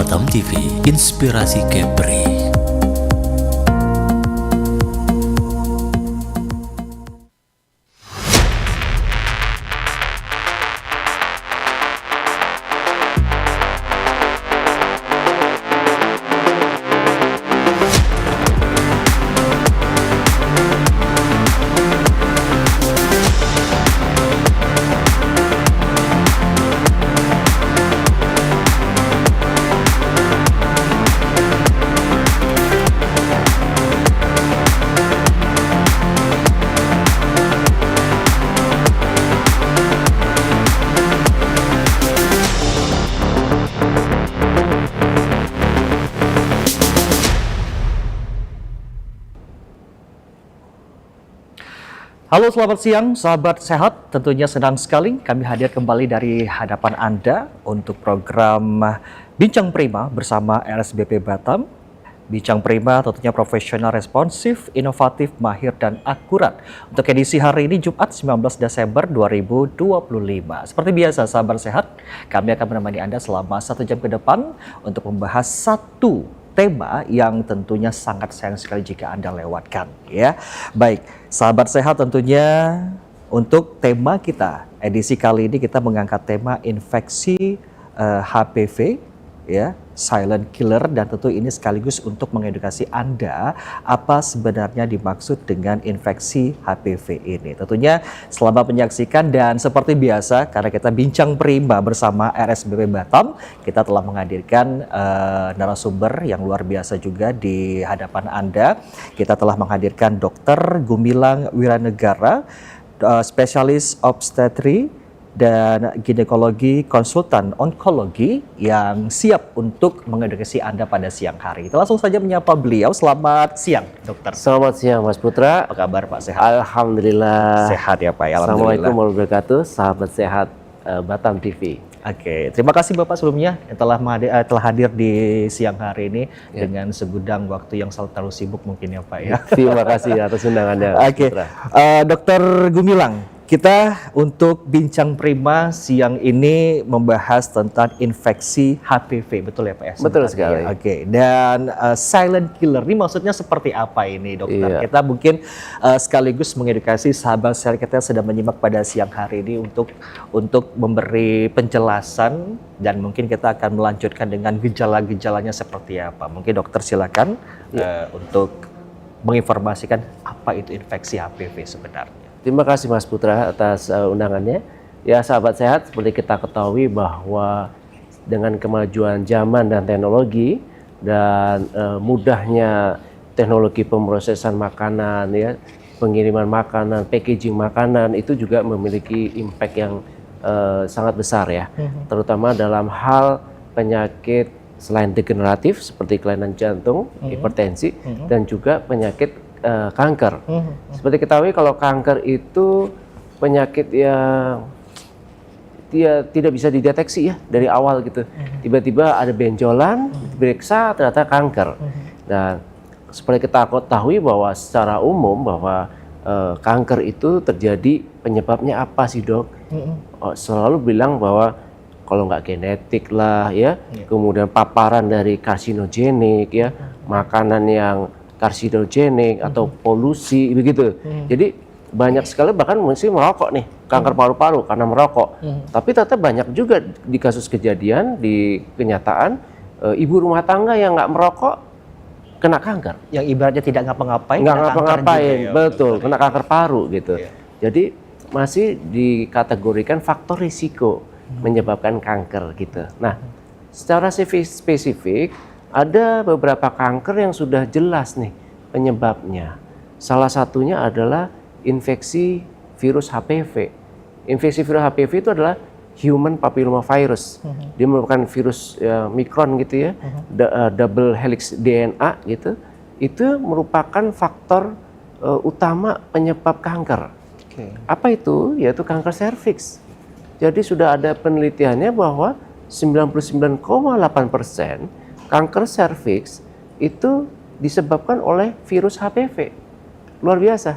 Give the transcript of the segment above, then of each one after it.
Batam TV, Inspirasi Kepri. Halo, selamat siang sahabat sehat. Tentunya senang sekali kami hadir kembali dari hadapan Anda untuk program Bincang Prima bersama RSBP Batam. Bincang Prima tentunya profesional, responsif, inovatif, mahir, dan akurat. Untuk edisi hari ini Jumat 19 Desember 2025. Seperti biasa sahabat sehat, kami akan menemani Anda selama 1 jam ke depan untuk membahas satu tema yang tentunya sangat sayang sekali jika Anda lewatkan, ya. Baik, sahabat sehat, tentunya untuk tema kita edisi kali ini kita mengangkat tema infeksi HPV, ya, silent killer, dan tentu ini sekaligus untuk mengedukasi Anda apa sebenarnya dimaksud dengan infeksi HPV ini. Tentunya selamat menyaksikan, dan seperti biasa karena kita bincang prima bersama RSBP Batam, kita telah menghadirkan narasumber yang luar biasa juga di hadapan Anda. Kita telah menghadirkan Dr. Gumilang Wiranegara, spesialis obstetri dan ginekologi, konsultan onkologi yang siap untuk mengedukasi Anda pada siang hari. Kita langsung saja menyapa beliau. Selamat siang, dokter. Selamat siang, Mas Putra. Apa kabar, Pak? Sehat? Alhamdulillah. Sehat ya, Pak. Alhamdulillah. Assalamualaikum warahmatullahi wabarakatuh, sahabat sehat Batam TV. Oke, terima kasih Bapak sebelumnya yang telah hadir di siang hari ini dengan segudang waktu yang selalu sibuk mungkin ya, Pak, ya. Terima kasih atas undangannya. Oke, Dokter Gumilang, kita untuk bincang prima siang ini membahas tentang infeksi HPV, betul ya, Pak? Ya, betul sekali. Oke, dan silent killer ini maksudnya seperti apa ini, dokter? Iya. Kita mungkin sekaligus mengedukasi sahabat sehat kita yang sedang menyimak pada siang hari ini untuk memberi penjelasan, dan mungkin kita akan melanjutkan dengan gejala-gejalanya seperti apa. Mungkin dokter silakan untuk menginformasikan apa itu infeksi HPV sebenarnya. Terima kasih Mas Putra atas undangannya. Ya, sahabat sehat, seperti kita ketahui bahwa dengan kemajuan zaman dan teknologi dan mudahnya teknologi pemrosesan makanan, ya, pengiriman makanan, packaging makanan, itu juga memiliki impact yang sangat besar, ya, terutama dalam hal penyakit selain degeneratif seperti kelainan jantung, hipertensi, dan juga penyakit kanker. Seperti kita ketahui kalau kanker itu penyakit yang dia tidak bisa dideteksi, ya, dari awal gitu. Tiba-tiba ada benjolan, diperiksa ternyata kanker. Dan seperti kita ketahui bahwa secara umum bahwa kanker itu terjadi, penyebabnya apa sih, Dok? Selalu bilang bahwa kalau nggak genetik lah, ya, kemudian paparan dari karsinogenik, ya, makanan yang karsinogenik atau polusi begitu. Jadi banyak sekali, bahkan mungkin merokok nih, kanker paru-paru karena merokok. Tapi ternyata banyak juga di kasus kejadian, di kenyataan ibu rumah tangga yang nggak merokok kena kanker. Yang ibaratnya tidak ngapa-ngapain, nggak ngapa-ngapain, ya, betul, kena kanker paru gitu. Jadi masih dikategorikan faktor risiko menyebabkan kanker gitu. Nah, secara spesifik ada beberapa kanker yang sudah jelas nih penyebabnya. Salah satunya adalah infeksi virus HPV. Infeksi virus HPV itu adalah human papillomavirus. Dia merupakan virus mikron gitu, ya, double helix DNA gitu. Itu merupakan faktor utama penyebab kanker. Apa itu? Yaitu kanker serviks. Jadi sudah ada penelitiannya bahwa 99,8% kanker serviks itu disebabkan oleh virus HPV. Luar biasa,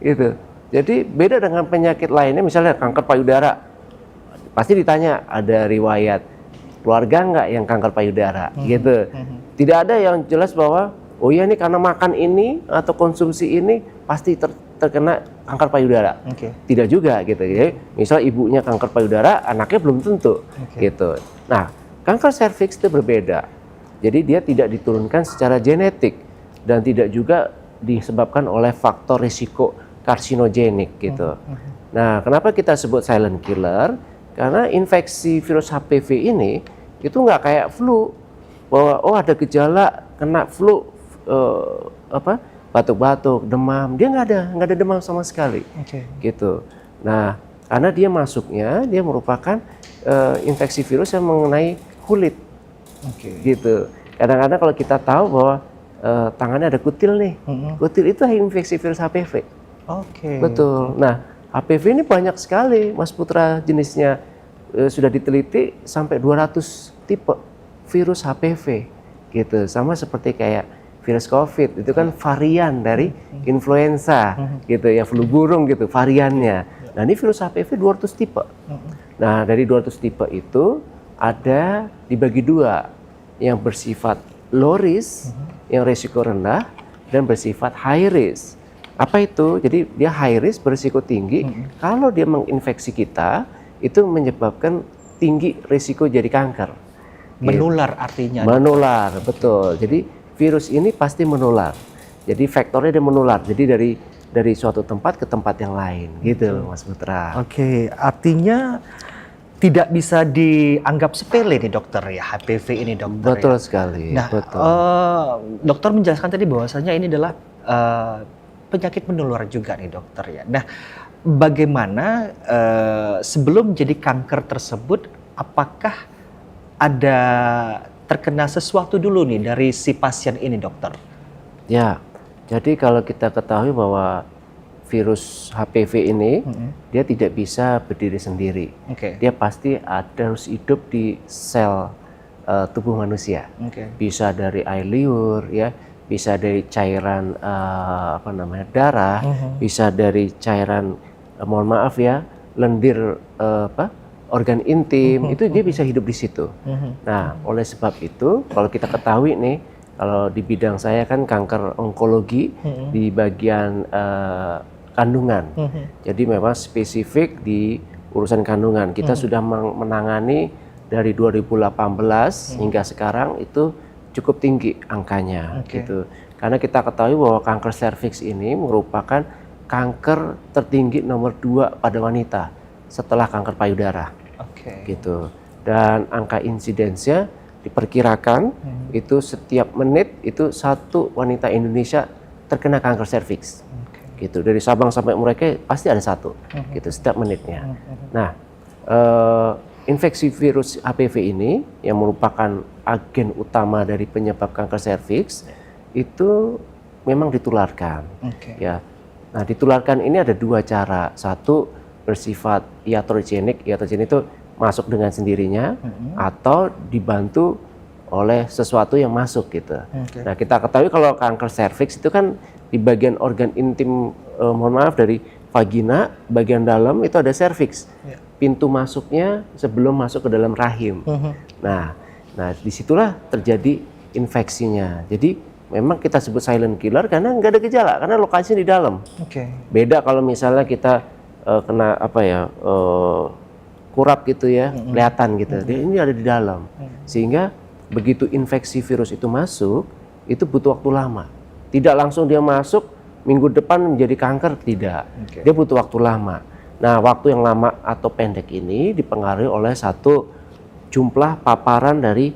gitu. Jadi beda dengan penyakit lainnya, misalnya kanker payudara. Pasti ditanya ada riwayat keluarga nggak yang kanker payudara gitu. Tidak ada yang jelas bahwa oh iya nih karena makan ini atau konsumsi ini pasti terkena kanker payudara. Tidak juga gitu. Jadi misal ibunya kanker payudara, anaknya belum tentu gitu. Nah, kanker serviks itu berbeda. Jadi dia tidak diturunkan secara genetik dan tidak juga disebabkan oleh faktor risiko karsinogenik gitu. Nah, kenapa kita sebut silent killer? Karena infeksi virus HPV ini itu nggak kayak flu, bahwa oh ada gejala kena flu, batuk-batuk, demam, dia nggak ada demam sama sekali, gitu. Nah, karena dia masuknya dia merupakan infeksi virus yang mengenai kulit, gitu. Kadang-kadang kalau kita tahu bahwa tangannya ada kutil nih, kutil itu infeksi virus HPV. Betul. Nah, HPV ini banyak sekali, Mas Putra, jenisnya sudah diteliti sampai 200 tipe virus HPV, gitu. Sama seperti kayak virus COVID, itu kan varian dari influenza, gitu ya, flu burung gitu, variannya. Nah, ini virus HPV 200 tipe. Nah, dari 200 tipe itu ada dibagi dua, yang bersifat low risk, yang risiko rendah, dan bersifat high risk. Apa itu? Jadi dia high risk, berisiko tinggi. Kalau dia menginfeksi kita, itu menyebabkan tinggi risiko jadi kanker. Menular artinya. Menular, betul. Jadi virus ini pasti menular. Jadi faktornya dia menular. Jadi dari suatu tempat ke tempat yang lain, gitu, Mas Putra. Artinya tidak bisa dianggap sepele nih dokter ya, HPV ini dokter. Betul sekali. Nah, dokter menjelaskan tadi bahwasanya ini adalah penyakit menular juga nih dokter ya. Nah, bagaimana sebelum jadi kanker tersebut, apakah ada terkena sesuatu dulu nih dari si pasien ini dokter? Ya, jadi kalau kita ketahui bahwa virus HPV ini dia tidak bisa berdiri sendiri. Dia pasti harus hidup di sel tubuh manusia. Bisa dari air liur ya, bisa dari cairan darah, bisa dari cairan mohon maaf ya, lendir organ intim, itu dia bisa hidup di situ. Nah, oleh sebab itu kalau kita ketahui nih, kalau di bidang saya kan kanker onkologi di bagian kandungan. Jadi memang spesifik di urusan kandungan. Kita sudah menangani dari 2018 hingga sekarang itu cukup tinggi angkanya, gitu. Karena kita ketahui bahwa kanker serviks ini merupakan kanker tertinggi nomor 2 pada wanita setelah kanker payudara, gitu. Dan angka insidensnya diperkirakan itu setiap menit itu 1 wanita Indonesia terkena kanker serviks, gitu. Dari Sabang sampai Merauke pasti ada 1, gitu setiap menitnya. Nah, infeksi virus HPV ini yang merupakan agen utama dari penyebab kanker serviks itu memang ditularkan. Ya. Nah, ditularkan ini ada 2 cara. Satu bersifat iatrogenik. Iatrogenik itu masuk dengan sendirinya atau dibantu oleh sesuatu yang masuk gitu. Nah, kita ketahui kalau kanker serviks itu kan di bagian organ intim, mohon maaf, dari vagina bagian dalam itu ada serviks. Pintu masuknya sebelum masuk ke dalam rahim. Nah, disitulah terjadi infeksinya. Jadi memang kita sebut silent killer karena nggak ada gejala, karena lokasinya di dalam. Beda kalau misalnya kita kena kurap gitu ya, kelihatan gitu. Ini ada di dalam. Sehingga begitu infeksi virus itu masuk, itu butuh waktu lama. Tidak langsung dia masuk minggu depan menjadi kanker, tidak. Dia butuh waktu lama. Nah, waktu yang lama atau pendek ini dipengaruhi oleh satu, jumlah paparan dari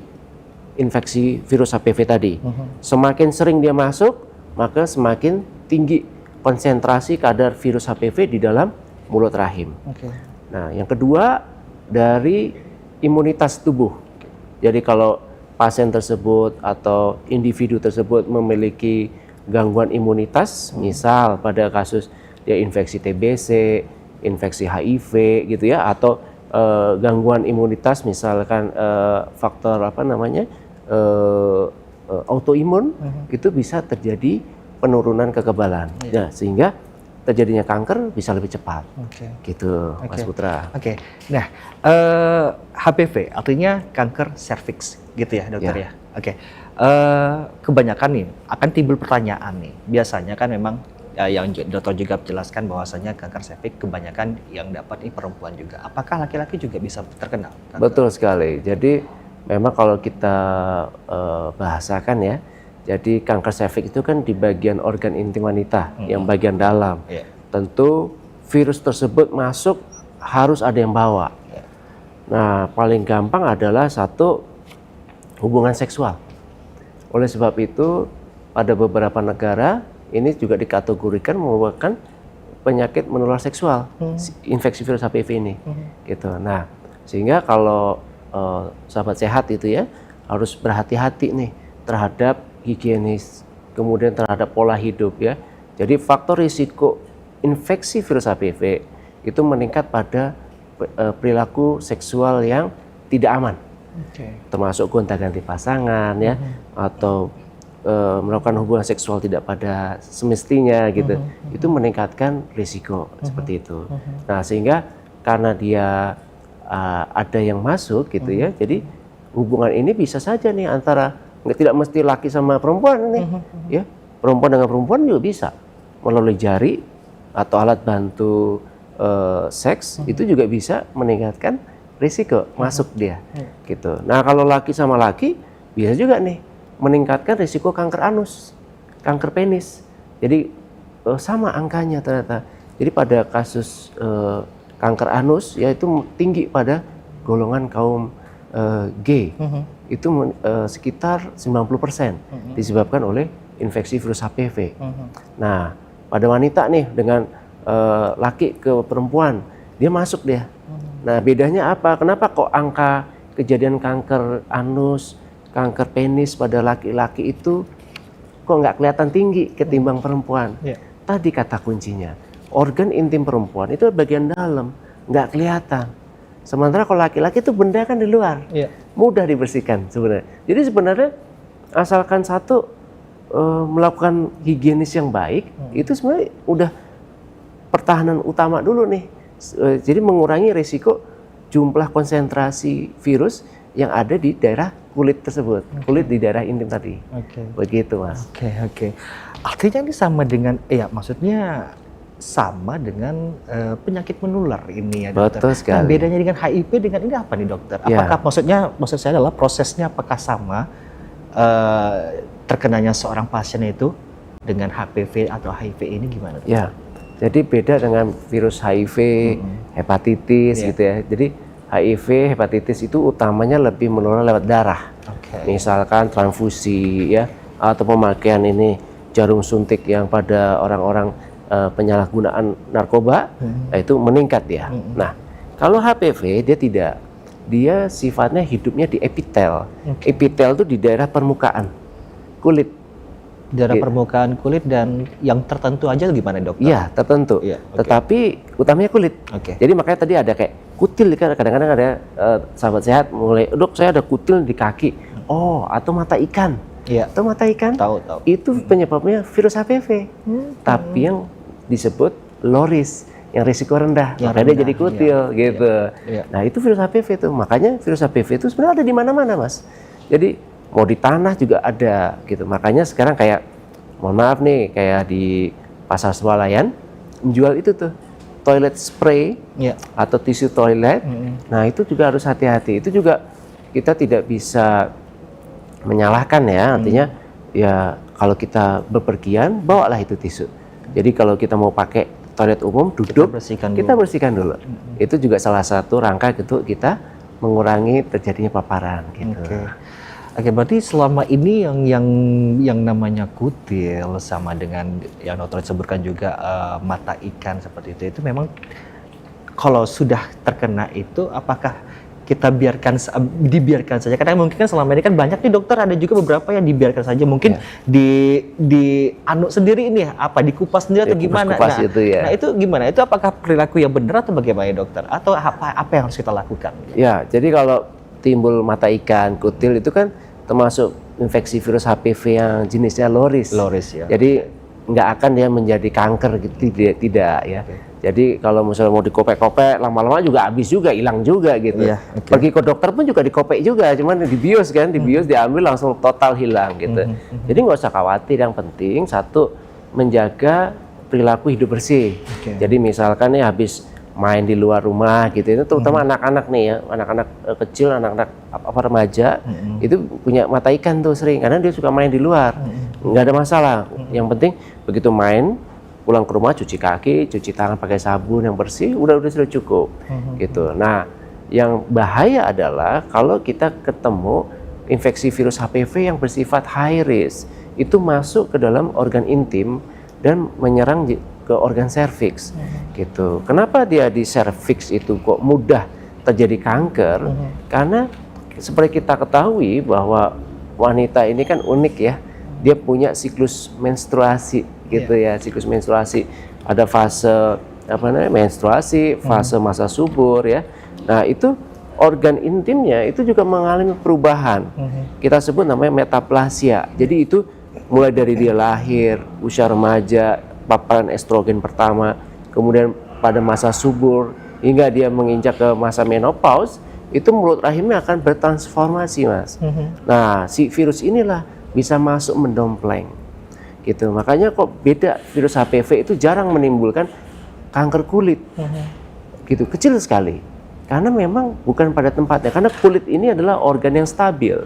infeksi virus HPV tadi. Semakin sering dia masuk, maka semakin tinggi konsentrasi kadar virus HPV di dalam mulut rahim. Nah, yang kedua dari imunitas tubuh. Jadi kalau pasien tersebut atau individu tersebut memiliki gangguan imunitas, misal pada kasus dia infeksi TBC, infeksi HIV gitu ya, atau gangguan imunitas misalkan faktor autoimun, itu bisa terjadi penurunan kekebalan. Nah, sehingga terjadinya kanker bisa lebih cepat. Oke. Gitu, Mas Putra. Oke. Nah, HPV artinya kanker serviks gitu ya, dokter ya. Oke. Kebanyakan nih akan timbul pertanyaan nih. Biasanya kan memang yang dokter juga menjelaskan bahwasanya kanker serviks kebanyakan yang dapat ini perempuan juga. Apakah laki-laki juga bisa terkena? Betul sekali. Jadi memang kalau kita bahasakan ya, jadi kanker serviks itu kan di bagian organ intim wanita, yang bagian dalam. Tentu virus tersebut masuk harus ada yang bawa. Nah, paling gampang adalah satu, hubungan seksual. Oleh sebab itu, pada beberapa negara ini juga dikategorikan merupakan penyakit menular seksual, infeksi virus HPV ini. Gitu. Nah, sehingga kalau sahabat sehat itu ya harus berhati-hati nih terhadap higienis, kemudian terhadap pola hidup ya. Jadi faktor risiko infeksi virus HPV itu meningkat pada perilaku seksual yang tidak aman, termasuk gonta-ganti pasangan ya, atau melakukan hubungan seksual tidak pada semestinya gitu. Itu meningkatkan risiko seperti itu. Nah, sehingga karena dia ada yang masuk gitu ya, jadi hubungan ini bisa saja nih antara, tidak mesti laki sama perempuan nih, ya, perempuan dengan perempuan juga bisa melalui jari atau alat bantu seks, itu juga bisa meningkatkan risiko masuk dia, gitu. Nah, kalau laki sama laki bisa juga nih meningkatkan risiko kanker anus, kanker penis. Jadi sama angkanya ternyata. Jadi pada kasus kanker anus yaitu tinggi pada golongan kaum G. Itu sekitar 90% disebabkan oleh infeksi virus HPV. Nah, pada wanita nih dengan laki ke perempuan, dia masuk dia. Nah, bedanya apa? Kenapa kok angka kejadian kanker anus, kanker penis pada laki-laki itu kok nggak kelihatan tinggi ketimbang perempuan? Tadi kata kuncinya, organ intim perempuan itu bagian dalam, nggak kelihatan. Sementara kalau laki-laki itu benda kan di luar, mudah dibersihkan sebenarnya. Jadi sebenarnya asalkan satu melakukan higienis yang baik, itu sebenarnya udah pertahanan utama dulu nih. Jadi mengurangi risiko jumlah konsentrasi virus yang ada di daerah kulit tersebut, kulit di daerah intim tadi. Begitu, Mas. Oke. Artinya ini sama dengan, maksudnya sama dengan penyakit menular ini ya, dokter. Betul sekali. Nah, bedanya dengan HIV dengan ini apa nih, dokter? Apakah maksud saya adalah prosesnya apakah sama terkenanya seorang pasien itu dengan HPV atau HIV ini gimana, dokter? Ya. Jadi beda dengan virus HIV, hepatitis gitu ya. Jadi HIV, hepatitis itu utamanya lebih menular lewat darah. Misalkan transfusi ya, atau pemakaian ini jarum suntik yang pada orang-orang penyalahgunaan narkoba, itu meningkat ya. Nah, kalau HPV dia tidak, dia sifatnya hidupnya di epitel. Epitel itu di daerah permukaan kulit. Daerah permukaan kulit dan yang tertentu aja gimana, dokter? Iya, tertentu. Tetapi utamanya kulit. Jadi makanya tadi ada kayak kutil, kadang-kadang ada sahabat sehat mulai, dok saya ada kutil di kaki. Oh, atau mata ikan. Atau mata ikan? Tahu. Itu penyebabnya virus HPV. Tapi yang disebut low risk, yang risiko rendah. Makanya dia jadi kutil gitu. Nah, itu virus HPV itu. Makanya virus HPV itu sebenarnya ada di mana-mana, Mas. Jadi mau di tanah juga ada gitu. Makanya sekarang kayak, mohon maaf nih, kayak di pasar swalayan menjual itu tuh toilet spray atau tisu toilet. Nah, itu juga harus hati-hati. Itu juga kita tidak bisa menyalahkan ya. Artinya ya kalau kita bepergian bawalah itu tisu. Jadi kalau kita mau pakai toilet umum duduk, kita bersihkan dulu. Itu juga salah satu rangka gitu kita mengurangi terjadinya paparan gitu. Oke, berarti selama ini yang namanya kutil sama dengan yang dokter sebutkan juga mata ikan seperti itu memang kalau sudah terkena itu apakah kita dibiarkan saja? Karena mungkin kan selama ini kan banyak nih dokter, ada juga beberapa yang dibiarkan saja, mungkin di anu sendiri ini dikupas sendiri atau gimana? Nah, itu gimana? Itu apakah perilaku yang benar atau bagaimana, dokter? Atau apa yang harus kita lakukan? Ya, jadi kalau timbul mata ikan, kutil itu kan termasuk infeksi virus HPV yang jenisnya low risk. Low risk ya. Jadi nggak akan dia menjadi kanker gitu, tidak ya. Jadi kalau misalnya mau dikopek-kopek, lama-lama juga habis juga, hilang juga gitu. Iya, Pergi ke dokter pun juga dikopek juga, cuman dibius kan, dibius diambil langsung total hilang gitu. Jadi nggak usah khawatir, yang penting satu menjaga perilaku hidup bersih. Jadi misalkan nih habis main di luar rumah gitu, itu terutama anak-anak nih ya, anak-anak kecil, anak-anak apa remaja, itu punya mata ikan tuh sering, karena dia suka main di luar, nggak ada masalah. Yang penting begitu main, pulang ke rumah cuci kaki, cuci tangan pakai sabun yang bersih, udah sudah cukup, gitu. Nah, yang bahaya adalah kalau kita ketemu infeksi virus HPV yang bersifat high risk, itu masuk ke dalam organ intim dan menyerang ke organ serviks, gitu. Kenapa dia di serviks itu kok mudah terjadi kanker? Karena seperti kita ketahui bahwa wanita ini kan unik ya, dia punya siklus menstruasi, gitu ya, siklus menstruasi. Ada fase menstruasi, fase masa subur ya. Nah itu organ intimnya itu juga mengalami perubahan. Kita sebut namanya metaplasia. Jadi itu mulai dari dia lahir, usia remaja, paparan estrogen pertama, kemudian pada masa subur hingga dia menginjak ke masa menopause, itu mulut rahimnya akan bertransformasi, Mas. Nah, si virus inilah bisa masuk mendompleng. Gitu. Makanya kok beda, virus HPV itu jarang menimbulkan kanker kulit, gitu, kecil sekali, karena memang bukan pada tempatnya, karena kulit ini adalah organ yang stabil,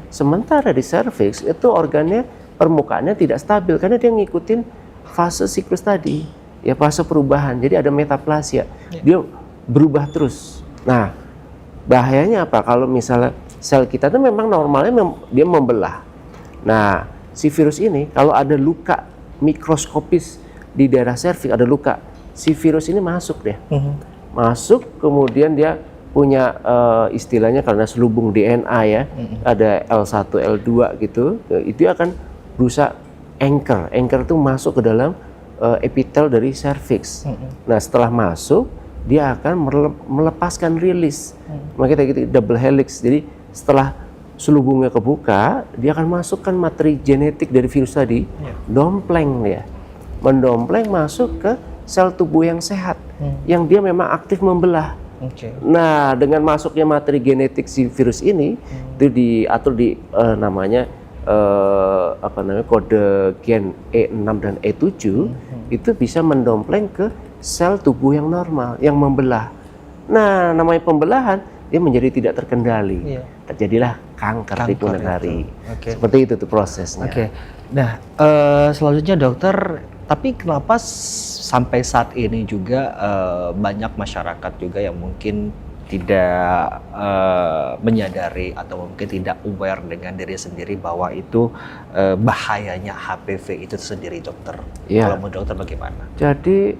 sementara di serviks itu organnya, permukaannya tidak stabil, karena dia ngikutin fase siklus tadi, ya fase perubahan, jadi ada metaplasia, dia berubah terus. Nah, bahayanya apa? Kalau misalnya sel kita itu memang normalnya dia membelah. Nah, si virus ini kalau ada luka mikroskopis di daerah serviks, ada luka, si virus ini masuk deh. Masuk, kemudian dia punya istilahnya karena selubung DNA ya, ada L1, L2 gitu, itu akan berusaha anchor itu masuk ke dalam epitel dari serviks. Nah setelah masuk, dia akan melepaskan rilis, makanya kita gitu double helix. Jadi setelah selubungnya kebuka, dia akan masukkan materi genetik dari virus tadi, dompleng ya, mendompleng masuk ke sel tubuh yang sehat, yang dia memang aktif membelah. Nah, dengan masuknya materi genetik si virus ini, itu diatur di namanya kode gen E6 dan E7, itu bisa mendompleng ke sel tubuh yang normal, yang membelah. Nah, namanya pembelahan, dia menjadi tidak terkendali, terjadilah kanker di kemudian hari. Seperti itu tuh prosesnya. Nah, selanjutnya dokter, tapi kenapa sampai saat ini juga banyak masyarakat juga yang mungkin tidak menyadari atau mungkin tidak aware dengan diri sendiri bahwa itu bahayanya HPV itu sendiri, dokter? Kalau menurut dokter bagaimana? Jadi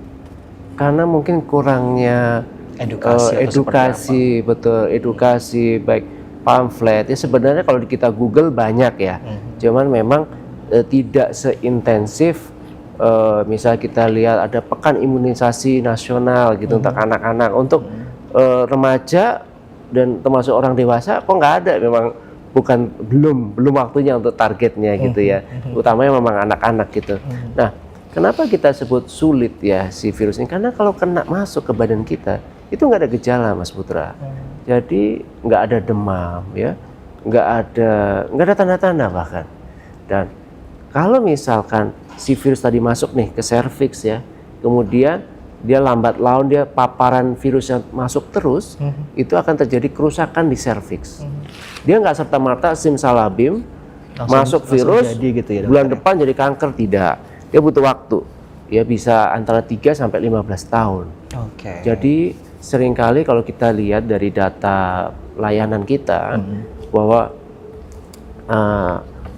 karena mungkin kurangnya edukasi, betul, edukasi baik pamflet ya, sebenarnya kalau kita Google banyak ya, cuman memang tidak seintensif misal kita lihat ada pekan imunisasi nasional gitu untuk anak-anak, untuk remaja dan termasuk orang dewasa kok nggak ada, memang belum waktunya untuk targetnya gitu ya, utamanya memang anak-anak gitu. Nah, kenapa kita sebut sulit ya si virus ini? Karena kalau kena masuk ke badan kita itu nggak ada gejala, Mas Putra. Jadi nggak ada demam ya, nggak ada tanda-tanda bahkan. Dan kalau misalkan si virus tadi masuk nih ke serviks ya, kemudian dia lambat laun, dia paparan virus yang masuk terus, itu akan terjadi kerusakan di serviks. Dia nggak serta-merta simsalabim masuk virus gitu ya, bulan depan jadi kanker, tidak. Dia butuh waktu. Ya bisa antara 3 sampai 15 tahun. Jadi seringkali kalau kita lihat dari data layanan kita bahwa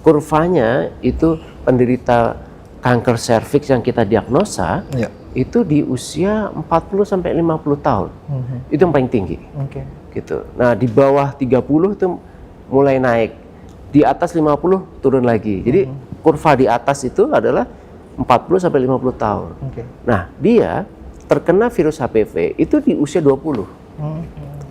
kurvanya itu penderita kanker serviks yang kita diagnosa itu di usia 40 sampai 50 tahun. Itu yang paling tinggi. Gitu. Nah, di bawah 30 itu mulai naik. Di atas 50 turun lagi. Jadi kurva di atas itu adalah 40 sampai 50 tahun. Nah, dia terkena virus HPV itu di usia 20.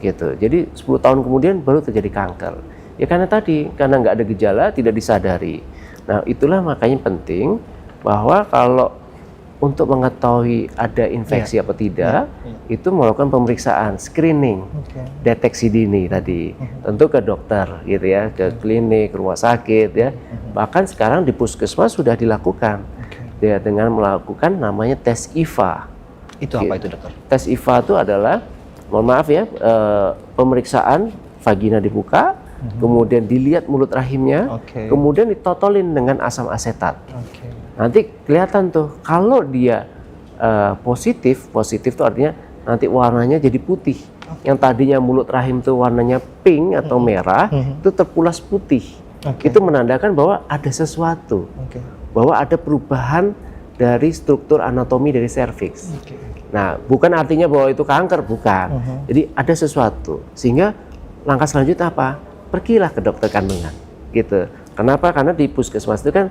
Gitu. Jadi 10 tahun kemudian baru terjadi kanker. Ya karena tadi, karena nggak ada gejala, tidak disadari. Nah, itulah makanya penting bahwa kalau untuk mengetahui ada infeksi apa tidak, itu melakukan pemeriksaan, screening, deteksi dini tadi. Tentu ke dokter gitu ya, ke klinik, rumah sakit ya. Bahkan sekarang di puskesmas sudah dilakukan ya, dengan melakukan namanya tes IVA. Itu apa itu dokter? Tes IVA itu adalah, mohon maaf ya, pemeriksaan vagina dibuka, kemudian dilihat mulut rahimnya, kemudian ditotolin dengan asam asetat. Nanti kelihatan tuh kalau dia positif itu artinya nanti warnanya jadi putih. Yang tadinya mulut rahim tuh warnanya pink atau merah, itu terpulas putih. Itu menandakan bahwa ada sesuatu, bahwa ada perubahan dari struktur anatomi dari serviks. Nah, bukan artinya bahwa itu kanker, bukan. Jadi ada sesuatu, sehingga langkah selanjutnya apa? Pergilah ke dokter kandungan, gitu. Kenapa? Karena di puskesmas itu kan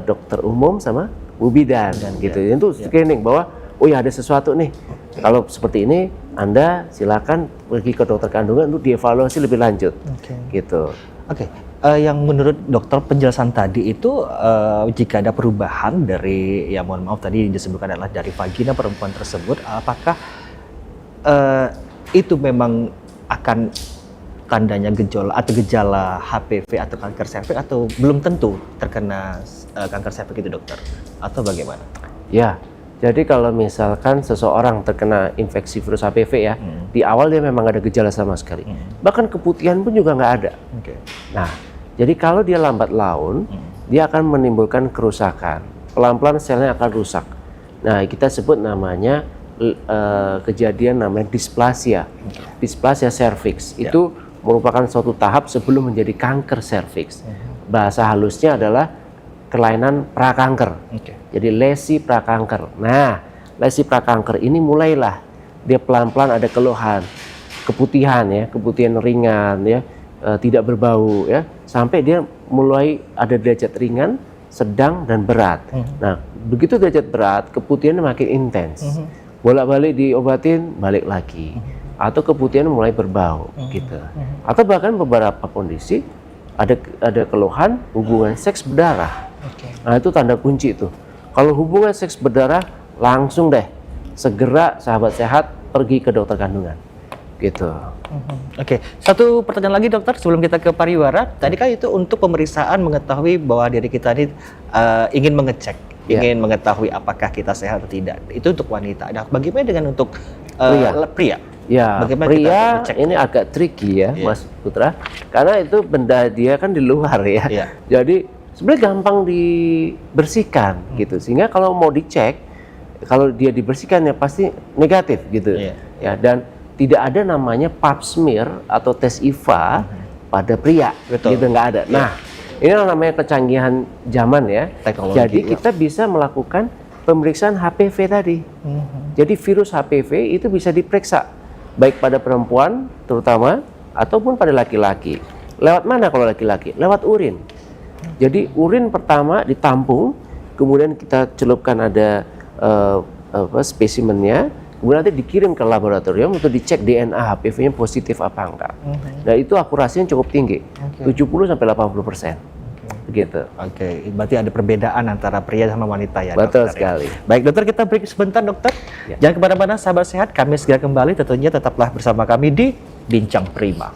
dokter umum sama Bu Bidan gitu. Itu screening bahwa oh ya ada sesuatu nih. Kalau seperti ini Anda silakan pergi ke dokter kandungan untuk dievaluasi lebih lanjut. Gitu. Yang menurut dokter penjelasan tadi itu jika ada perubahan dari, ya mohon maaf tadi disebutkan adalah dari vagina perempuan tersebut, apakah itu memang akan tandanya gejala HPV atau kanker serviks, atau belum tentu terkena kanker serviks itu dokter, atau bagaimana? Ya, jadi kalau misalkan seseorang terkena infeksi virus HPV ya, di awal dia memang ada gejala sama sekali, bahkan keputihan pun juga nggak ada. Nah, jadi kalau dia lambat laun, dia akan menimbulkan kerusakan, pelan-pelan selnya akan rusak. Nah, kita sebut namanya kejadian namanya displasia, displasia serviks. Itu merupakan suatu tahap sebelum menjadi kanker serviks. Bahasa halusnya adalah kelainan prakanker. Jadi lesi prakanker. Nah, lesi prakanker ini mulailah dia pelan-pelan ada keluhan, keputihan ya, keputihan ringan ya, tidak berbau ya, sampai dia mulai ada derajat ringan, sedang dan berat. Nah, begitu derajat berat, keputihannya makin intens. Bolak-balik diobatin, balik lagi. Atau keputihan mulai berbau gitu. Atau bahkan beberapa kondisi ada keluhan hubungan seks berdarah. Nah, itu tanda kunci itu. Kalau hubungan seks berdarah, langsung deh segera sahabat sehat pergi ke dokter kandungan. Gitu. Satu pertanyaan lagi dokter sebelum kita ke pariwara. Tadi kan itu untuk pemeriksaan mengetahui bahwa diri kita ini ingin mengecek, ingin mengetahui apakah kita sehat atau tidak. Itu untuk wanita. Nah, bagaimana dengan untuk pria? Ya, bagaimana pria kita ini agak tricky ya, Mas Putra, karena itu benda dia kan di luar ya. Jadi sebenarnya gampang dibersihkan gitu, sehingga kalau mau dicek, kalau dia dibersihkan ya pasti negatif gitu. Ya, dan tidak ada namanya pap smear atau tes IVA pada pria, gitu nggak ada. Nah, ini namanya kecanggihan zaman ya. Teknologi, jadi kita bisa melakukan pemeriksaan HPV tadi. Jadi virus HPV itu bisa diperiksa baik pada perempuan terutama ataupun pada laki-laki. Lewat mana kalau laki-laki? Lewat urin. Jadi urin pertama ditampung, kemudian kita celupkan ada spesimennya, kemudian nanti dikirim ke laboratorium untuk dicek DNA HPV-nya positif apa enggak. Nah, itu akurasinya cukup tinggi, 70-80%. Begitu. Berarti ada perbedaan antara pria sama wanita ya. Betul dokter, sekali. Ya. Baik dokter, kita break sebentar dokter. Jangan kemana-mana sahabat sehat, kami segera kembali, tentunya tetaplah bersama kami di Bincang Prima.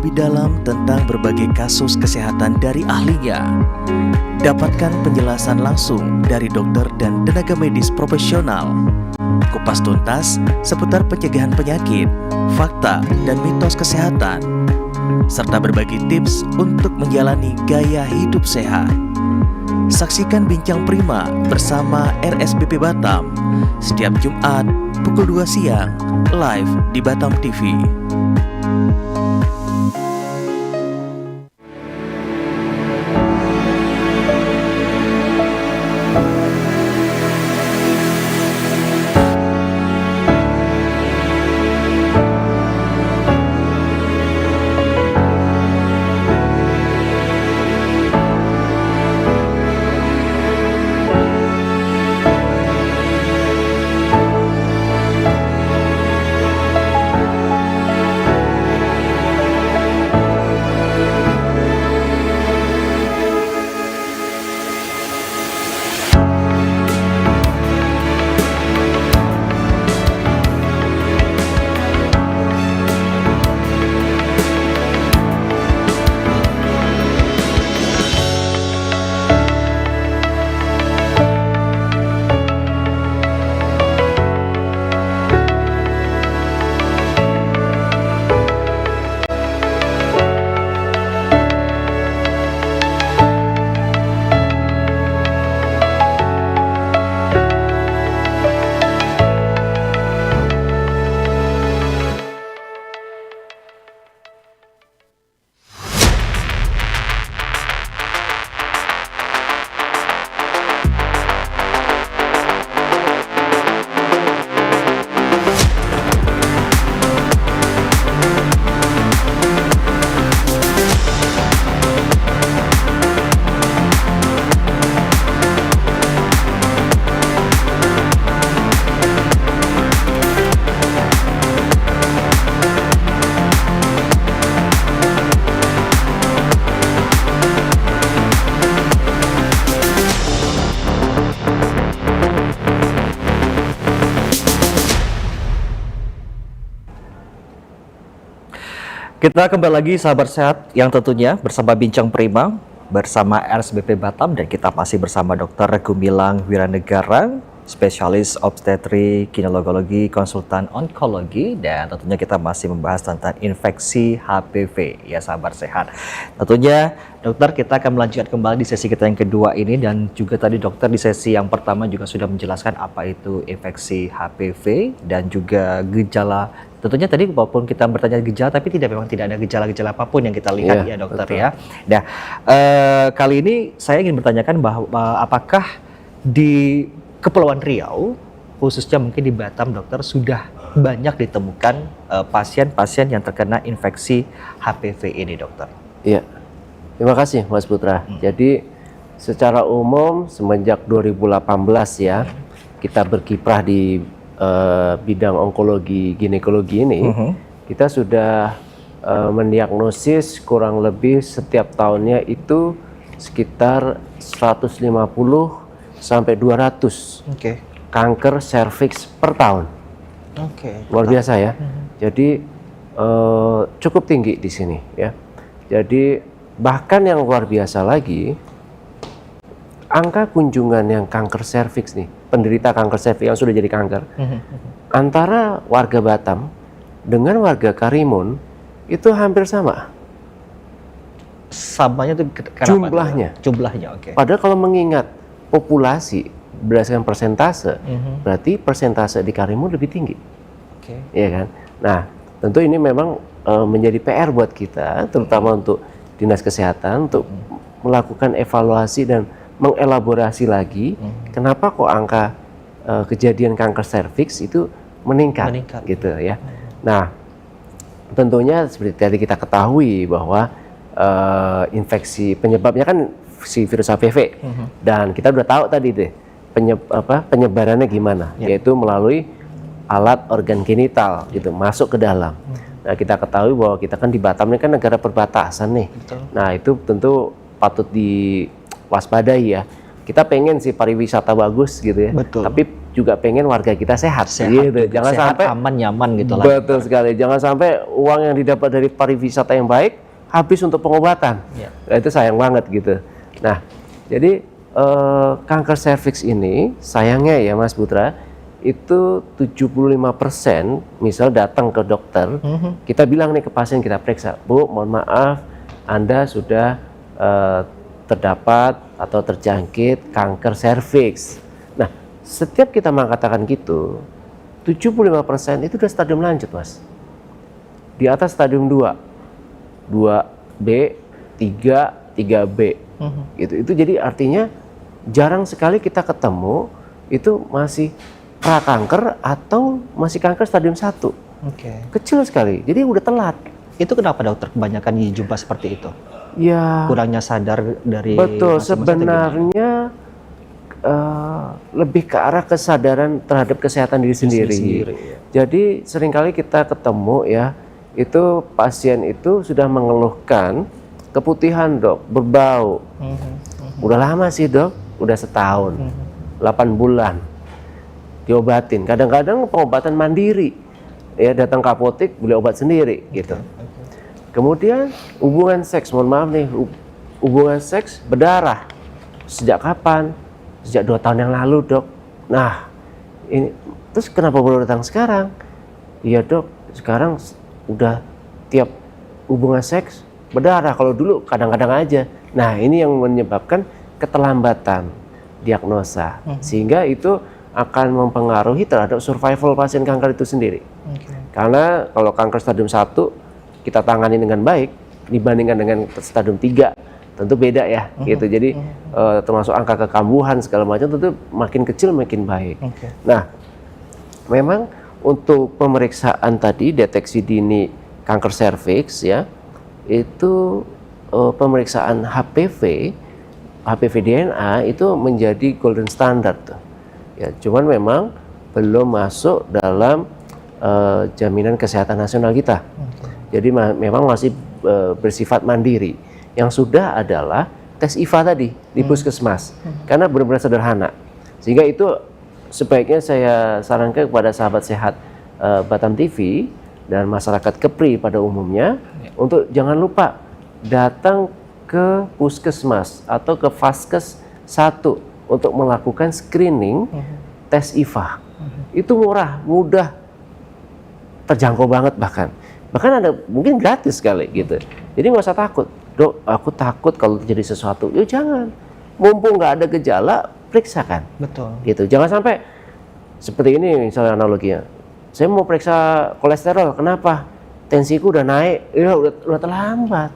lebih dalam tentang berbagai kasus kesehatan dari ahlinya. Dapatkan penjelasan langsung dari dokter dan tenaga medis profesional. Kupas tuntas seputar pencegahan penyakit, fakta, dan mitos kesehatan, serta berbagi tips untuk menjalani gaya hidup sehat. Saksikan Bincang Prima bersama RSBP Batam setiap Jumat pukul 2 siang live di Batam TV. Kita kembali lagi sahabat sehat yang tentunya bersama Bincang Prima bersama RSBP Batam, dan kita masih bersama Dr. Gumilang Wiranegara, spesialis obstetri, ginekologi, konsultan onkologi, dan tentunya kita masih membahas tentang infeksi HPV ya sahabat sehat. Tentunya dokter, kita akan melanjutkan kembali di sesi kita yang kedua ini, dan juga tadi dokter di sesi yang pertama juga sudah menjelaskan apa itu infeksi HPV dan juga gejala. Tentunya tadi walaupun kita bertanya gejala, tapi memang tidak ada gejala-gejala apapun yang kita lihat ya dokter betul. Ya. Nah, kali ini saya ingin bertanyakan bahwa apakah di Kepulauan Riau, khususnya mungkin di Batam dokter, sudah banyak ditemukan pasien-pasien yang terkena infeksi HPV ini dokter? Iya, terima kasih Mas Putra. Jadi secara umum semenjak 2018 ya, kita berkiprah di bidang onkologi ginekologi ini, kita sudah mendiagnosis kurang lebih setiap tahunnya itu sekitar 150 sampai 200 kanker serviks per tahun. Luar biasa ya. Jadi cukup tinggi di sini ya. Jadi bahkan yang luar biasa lagi, angka kunjungan yang kanker serviks nih, penderita kanker serviks yang sudah jadi kanker, antara warga Batam dengan warga Karimun itu hampir sama. Samanya itu jumlahnya, oke. Padahal kalau mengingat populasi berdasarkan persentase, berarti persentase di Karimun lebih tinggi, ya kan? Nah, tentu ini memang menjadi PR buat kita, terutama untuk dinas kesehatan untuk melakukan evaluasi dan mengelaborasi lagi kenapa kok angka kejadian kanker serviks itu meningkat gitu ya. Nah, tentunya seperti tadi kita ketahui bahwa infeksi penyebabnya kan si virus HPV, dan kita udah tahu tadi deh penyebarannya gimana, yaitu melalui alat organ genital gitu masuk ke dalam. Nah, kita ketahui bahwa kita kan di Batam ini kan negara perbatasan nih. Nah, itu tentu patut diwaspadai ya. Kita pengen sih pariwisata bagus gitu ya. Tapi juga pengen warga kita sehat, Sehat, gitu. Jangan sehat, sampai aman, nyaman gitu lah. betul sekali. Jangan sampai uang yang didapat dari pariwisata yang baik habis untuk pengobatan. Ya. Nah, itu sayang banget gitu. Nah, jadi kanker serviks ini sayangnya ya Mas Putra, itu 75% misal datang ke dokter, kita bilang nih ke pasien, kita periksa, Bu, mohon maaf, Anda sudah terdapat atau terjangkit kanker serviks. Nah, setiap kita mengatakan gitu, 75% itu udah stadium lanjut, Mas. Di atas stadium 2, 2B, 3, 3B. Gitu. Itu jadi artinya jarang sekali kita ketemu itu masih prakanker atau masih kanker stadium 1. Kecil sekali. Jadi udah telat. Itu kenapa dokter kebanyakan dijumpa seperti itu? Ya. Kurangnya sadar dari Betul, masing-masing sebenarnya lebih ke arah kesadaran terhadap kesehatan diri sendiri. ya. Jadi seringkali kita ketemu ya, itu pasien itu sudah mengeluhkan keputihan, Dok, berbau. Udah lama sih, Dok, udah setahun, 8 bulan diobatin. Kadang-kadang pengobatan mandiri, ya datang ke apotek beli obat sendiri gitu. Kemudian hubungan seks, mohon maaf nih, hubungan seks berdarah. Sejak kapan? Sejak 2 tahun yang lalu, Dok. Nah, ini terus kenapa baru datang sekarang? Iya, Dok, sekarang udah tiap hubungan seks berdarah. Kalau dulu kadang-kadang aja. Nah, ini yang menyebabkan keterlambatan diagnosa. Sehingga itu akan mempengaruhi terhadap survival pasien kanker itu sendiri. Karena kalau kanker stadium 1 kita tangani dengan baik dibandingkan dengan stadium 3 tentu beda ya gitu. Jadi termasuk angka kekambuhan segala macam tentu makin kecil makin baik. Nah, memang untuk pemeriksaan tadi deteksi dini kanker serviks ya, itu pemeriksaan HPV DNA itu menjadi golden standard tuh. Ya, cuman memang belum masuk dalam jaminan kesehatan nasional kita. Jadi memang masih bersifat mandiri. Yang sudah adalah tes IVA tadi di puskesmas, karena benar-benar sederhana. Sehingga itu sebaiknya saya sarankan kepada sahabat sehat Batam TV dan masyarakat Kepri pada umumnya untuk jangan lupa datang ke puskesmas atau ke Vaskes 1 untuk melakukan screening tes IVA. Itu murah, mudah, terjangkau banget bahkan ada mungkin gratis sekali gitu. Jadi nggak usah takut, Dok, aku takut kalau terjadi sesuatu. Ya jangan, mumpung nggak ada gejala, periksakan. Betul. Gitu, jangan sampai seperti ini misalnya analoginya. Saya mau periksa kolesterol, kenapa? Tensiku udah naik, ya udah terlambat.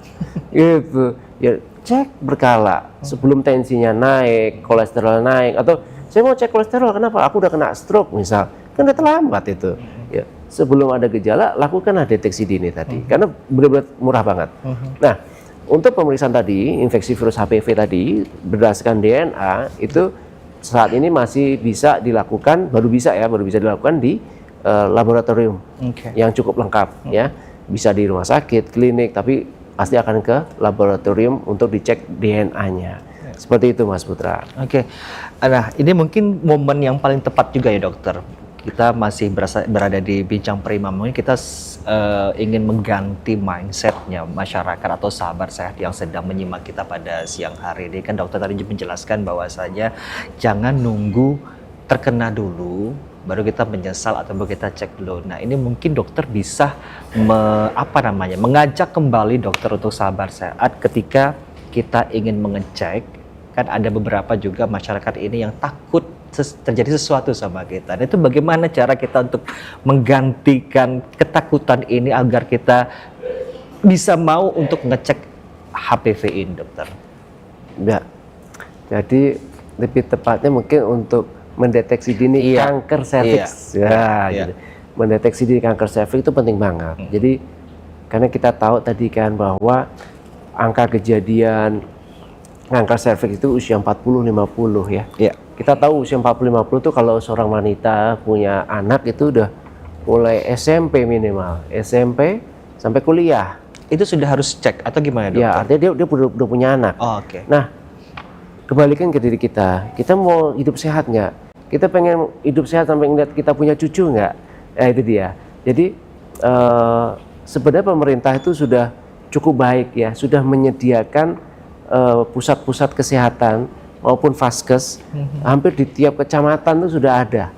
Gitu, ya cek berkala sebelum tensinya naik, kolesterol naik, atau saya mau cek kolesterol, kenapa? Aku udah kena stroke misal, kan udah terlambat itu. Ya, sebelum ada gejala, lakukanlah deteksi dini tadi, karena benar-benar murah banget. Nah, untuk pemeriksaan tadi, infeksi virus HPV tadi, berdasarkan DNA, itu saat ini masih bisa dilakukan, baru bisa dilakukan di laboratorium yang cukup lengkap, ya. Bisa di rumah sakit, klinik, tapi pasti akan ke laboratorium untuk dicek DNA-nya. Seperti itu, Mas Putra. Nah, ini mungkin momen yang paling tepat juga ya, dokter. Kita masih berada di Bincang Prima, mungkin kita ingin mengganti mindsetnya masyarakat atau sahabat sehat yang sedang menyimak kita pada siang hari ini. Kan dokter tadi menjelaskan bahwasanya jangan nunggu terkena dulu baru kita menyesal atau baru kita cek dulu. Nah, ini mungkin dokter bisa mengajak kembali dokter untuk sahabat sehat ketika kita ingin mengecek. Kan ada beberapa juga masyarakat ini yang takut terjadi sesuatu sama kita. Nah, itu bagaimana cara kita untuk menggantikan ketakutan ini agar kita bisa mau untuk ngecek HPV ini, dokter? Ya, jadi lebih tepatnya mungkin untuk mendeteksi dini kanker serviks. Gitu. Mendeteksi dini kanker serviks itu penting banget. Jadi karena kita tahu tadi kan bahwa angka kejadian kanker serviks itu usia 40-50 ya. Kita tahu usia 40-50 itu kalau seorang wanita punya anak itu udah mulai SMP minimal, SMP sampai kuliah. Itu sudah harus cek atau gimana, dokter? Ya, artinya dia udah punya anak. Oh, Nah, kembalikan ke diri kita mau hidup sehat nggak? Kita pengen hidup sehat sampai ngeliat kita punya cucu nggak? Itu dia. Jadi sebenarnya pemerintah itu sudah cukup baik ya, sudah menyediakan pusat-pusat kesehatan maupun vaskes, hampir di tiap kecamatan itu sudah ada.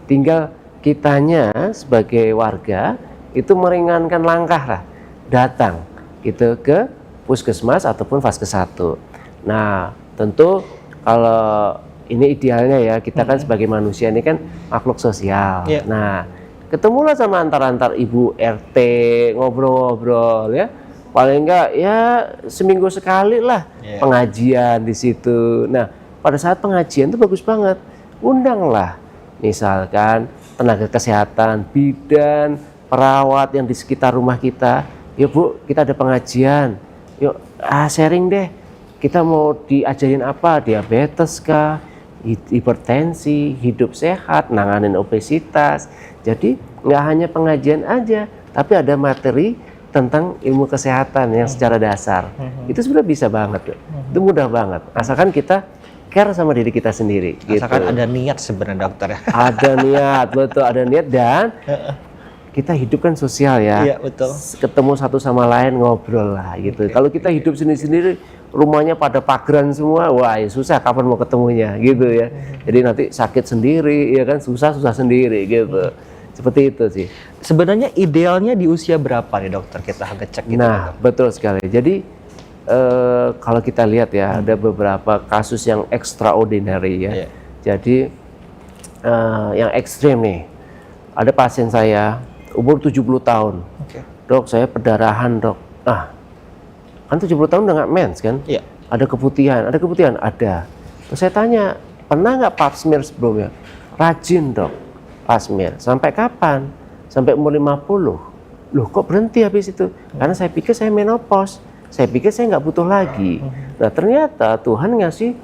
Tinggal kitanya sebagai warga itu meringankan langkah lah, datang gitu ke puskesmas ataupun vaskes 1. Nah, tentu kalau ini idealnya ya, kita kan sebagai manusia ini kan makhluk sosial. Nah, ketemulah sama antar ibu RT, ngobrol-ngobrol ya. Paling enggak ya seminggu sekali lah pengajian di situ. Nah, pada saat pengajian itu bagus banget. Undanglah misalkan tenaga kesehatan, bidan, perawat yang di sekitar rumah kita. Yuk Bu, kita ada pengajian. Yuk sharing deh. Kita mau diajarin apa? Diabetes kah? Hipertensi, hidup sehat, nanganin obesitas. Jadi nggak hanya pengajian aja, tapi ada materi tentang ilmu kesehatan yang secara dasar. Itu sebenarnya bisa banget, itu mudah banget. Asalkan kita care sama diri kita sendiri. Asalkan gitu. ada niat sebenarnya dokter ya. Ada niat, betul ada niat dan kita hidup kan sosial ya. Iya betul. Ketemu satu sama lain ngobrol lah gitu. Kalau kita hidup sendiri-sendiri, rumahnya pada pageran semua, wah ya susah kapan mau ketemunya gitu ya. Jadi nanti sakit sendiri, ya kan susah sendiri gitu. Seperti itu sih. Sebenarnya idealnya di usia berapa nih dokter kita ngecek gitu? Nah betul sekali. Jadi kalau kita lihat ya ada beberapa kasus yang extraordinary ya. Jadi yang ekstrim nih. Ada pasien saya umur 70 tahun. Dok saya perdarahan dok. Kan 70 tahun udah nggak mens kan? Ada keputihan, ada. Terus saya tanya, pernah nggak pap smear sebelumnya? Rajin dok, pap smear. Sampai kapan? Sampai umur 50. Loh kok berhenti habis itu? Karena saya pikir saya menopause. Saya pikir saya nggak butuh lagi. Nah ternyata Tuhan ngasih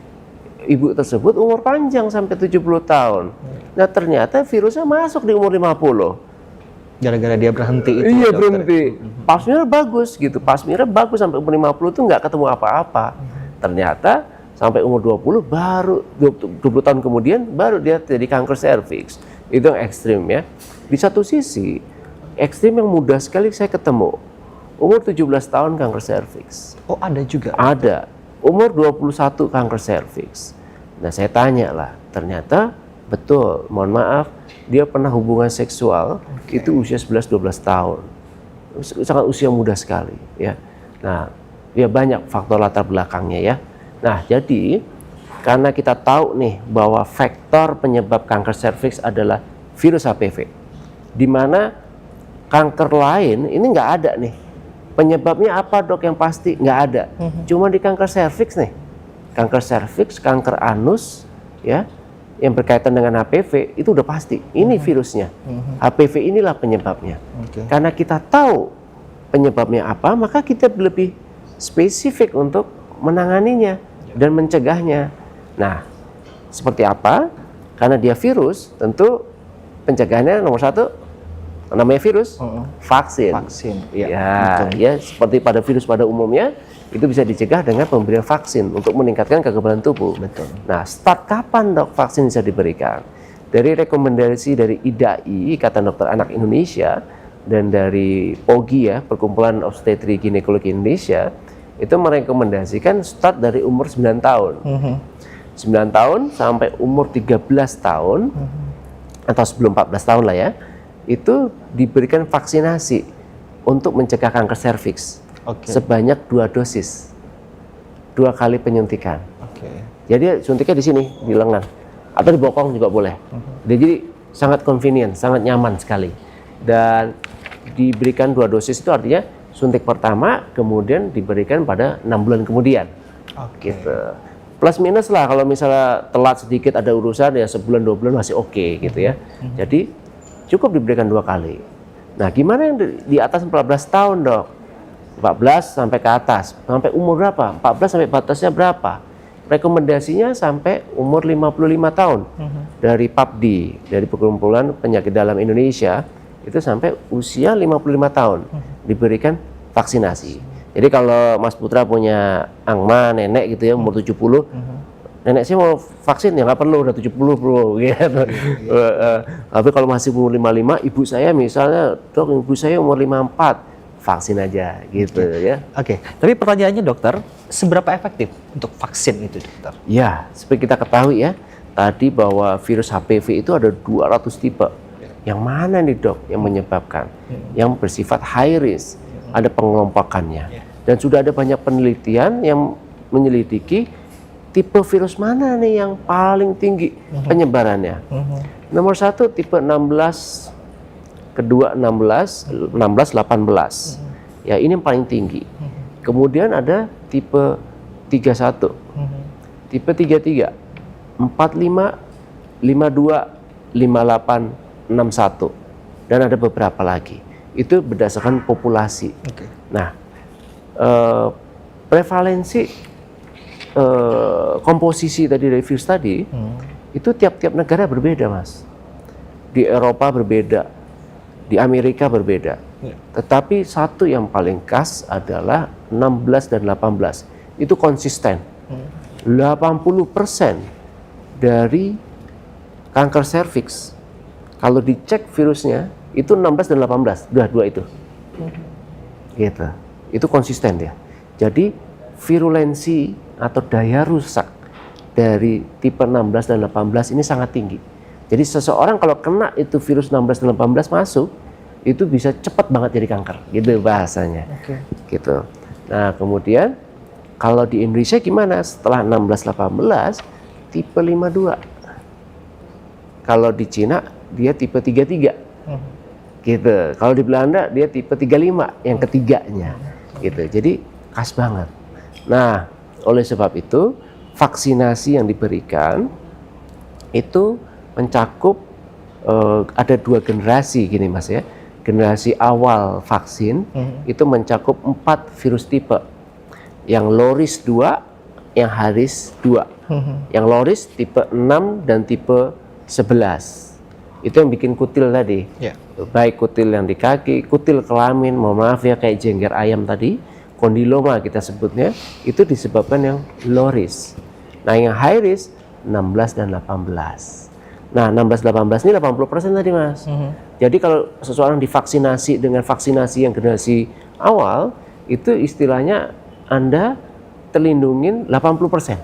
ibu tersebut umur panjang sampai 70 tahun. Nah ternyata virusnya masuk di umur 50. Gara-gara dia berhenti itu. Iya berhenti. Pap smear bagus gitu. Pap smear bagus sampai umur 50 tuh nggak ketemu apa-apa. Ternyata sampai umur 20 baru 20 tahun kemudian baru dia jadi kanker serviks. Itu yang ekstrim ya. Di satu sisi ekstrim yang mudah sekali saya ketemu. Umur 17 tahun kanker serviks. Oh ada juga? Ada. Umur 21 kanker serviks. Nah saya tanya lah, ternyata betul, mohon maaf, dia pernah hubungan seksual itu usia 11-12 tahun. Sangat usia muda sekali ya. Nah, ya banyak faktor latar belakangnya ya. Nah, jadi karena kita tahu nih bahwa faktor penyebab kanker serviks adalah virus HPV. Di mana kanker lain ini nggak ada nih. Penyebabnya apa dok yang pasti? Nggak ada. Cuma di kanker serviks nih. Kanker serviks, kanker anus ya. Yang berkaitan dengan HPV itu udah pasti. Ini virusnya. HPV inilah penyebabnya. Karena kita tahu penyebabnya apa, maka kita lebih spesifik untuk menanganinya dan mencegahnya. Nah, seperti apa? Karena dia virus, tentu pencegahannya nomor satu, namanya virus, vaksin. Ya, seperti pada virus pada umumnya, itu bisa dicegah dengan pemberian vaksin untuk meningkatkan kekebalan tubuh. Nah, start kapan dok vaksin bisa diberikan? Dari rekomendasi dari IDAI, Ikatan Dokter Anak Indonesia, dan dari POGI ya, Perkumpulan Obstetri Ginekologi Indonesia, itu merekomendasikan start dari umur 9 tahun. 9 tahun sampai umur 13 tahun, atau sebelum 14 tahun lah ya, itu diberikan vaksinasi untuk mencegah kanker serviks. Sebanyak 2 dosis, 2 kali penyuntikan. Jadi suntiknya di sini, di lengan, atau di bokong juga boleh. Jadi sangat convenient, sangat nyaman sekali. Dan diberikan 2 dosis itu artinya suntik pertama, kemudian diberikan pada 6 bulan kemudian. Gitu. Plus minus lah kalau misalnya telat sedikit ada urusan ya sebulan 2 bulan masih oke gitu ya. Jadi cukup diberikan 2 kali. Nah gimana yang di atas 14 tahun dok? 14 sampai ke atas, sampai umur berapa? 14 sampai batasnya berapa? Rekomendasinya sampai umur 55 tahun. Dari PAPD, dari Perkumpulan Penyakit Dalam Indonesia, itu sampai usia 55 tahun diberikan vaksinasi. Jadi kalau Mas Putra punya angma, nenek gitu ya, umur 70, nenek saya mau vaksin ya nggak perlu, udah 70 bro, gitu. Tapi kalau masih umur 55, ibu saya misalnya, dok ibu saya umur 54, vaksin aja gitu ya. Oke, tapi pertanyaannya dokter, seberapa efektif untuk vaksin itu dokter? Ya, seperti kita ketahui ya, tadi bahwa virus HPV itu ada 200 tipe. Yang mana nih dok yang menyebabkan? Yang bersifat high risk, ada pengelompokannya. Dan sudah ada banyak penelitian yang menyelidiki tipe virus mana nih yang paling tinggi penyebarannya. Nomor 1 tipe 16, kedua 16, 18. Ya ini yang paling tinggi. Kemudian ada tipe 31, tipe 33, 45, 52, 58, 61, dan ada beberapa lagi. Itu berdasarkan populasi. Nah, prevalensi komposisi tadi dari virus tadi itu tiap-tiap negara berbeda, Mas. Di Eropa berbeda, di Amerika berbeda. Tetapi satu yang paling khas adalah 16 dan 18. Itu konsisten. 80% dari kanker serviks kalau dicek virusnya itu 16 dan 18, dua itu. Gitu. Itu konsisten ya. Jadi virulensi atau daya rusak dari tipe 16 dan 18 ini sangat tinggi. Jadi seseorang kalau kena itu virus 16 dan 18 masuk, itu bisa cepat banget jadi kanker, gitu bahasanya. Gitu. Nah, kemudian kalau di Indonesia gimana? Setelah 16 18 tipe 52. Kalau di Cina dia tipe 33. Gitu. Kalau di Belanda dia tipe 35 yang ketiganya. Gitu. Jadi khas banget. Nah, oleh sebab itu vaksinasi yang diberikan itu mencakup ada 2 generasi gini Mas ya. Generasi awal vaksin itu mencakup 4 virus tipe. Yang low risk 2, yang high risk 2. Yang low risk tipe 6 dan tipe 11. Itu yang bikin kutil tadi. Baik kutil yang di kaki, kutil kelamin, mohon maaf ya kayak jengger ayam tadi, kondiloma kita sebutnya, itu disebabkan yang low risk. Nah, yang high risk 16 dan 18. Nah, 16-18 ini 80% tadi Mas. Jadi kalau seseorang divaksinasi dengan vaksinasi yang generasi awal, itu istilahnya Anda terlindungin 80%.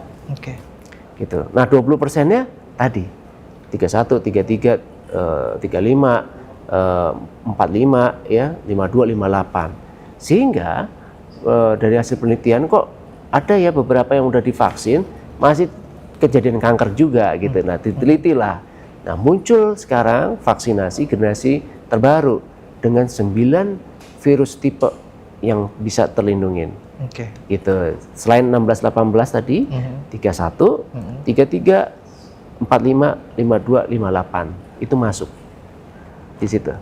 Gitu. Nah, 20%-nya tadi 31, 33, 35, 45, ya, 52, 58. Sehingga dari hasil penelitian kok ada ya beberapa yang udah divaksin masih kejadian kanker juga gitu. Nah, ditelitilah. Nah, muncul sekarang vaksinasi generasi terbaru dengan 9 virus tipe yang bisa terlindungin. Gitu. Selain 16 18 tadi, 31, 33, 45, 52, 58 itu masuk di situ.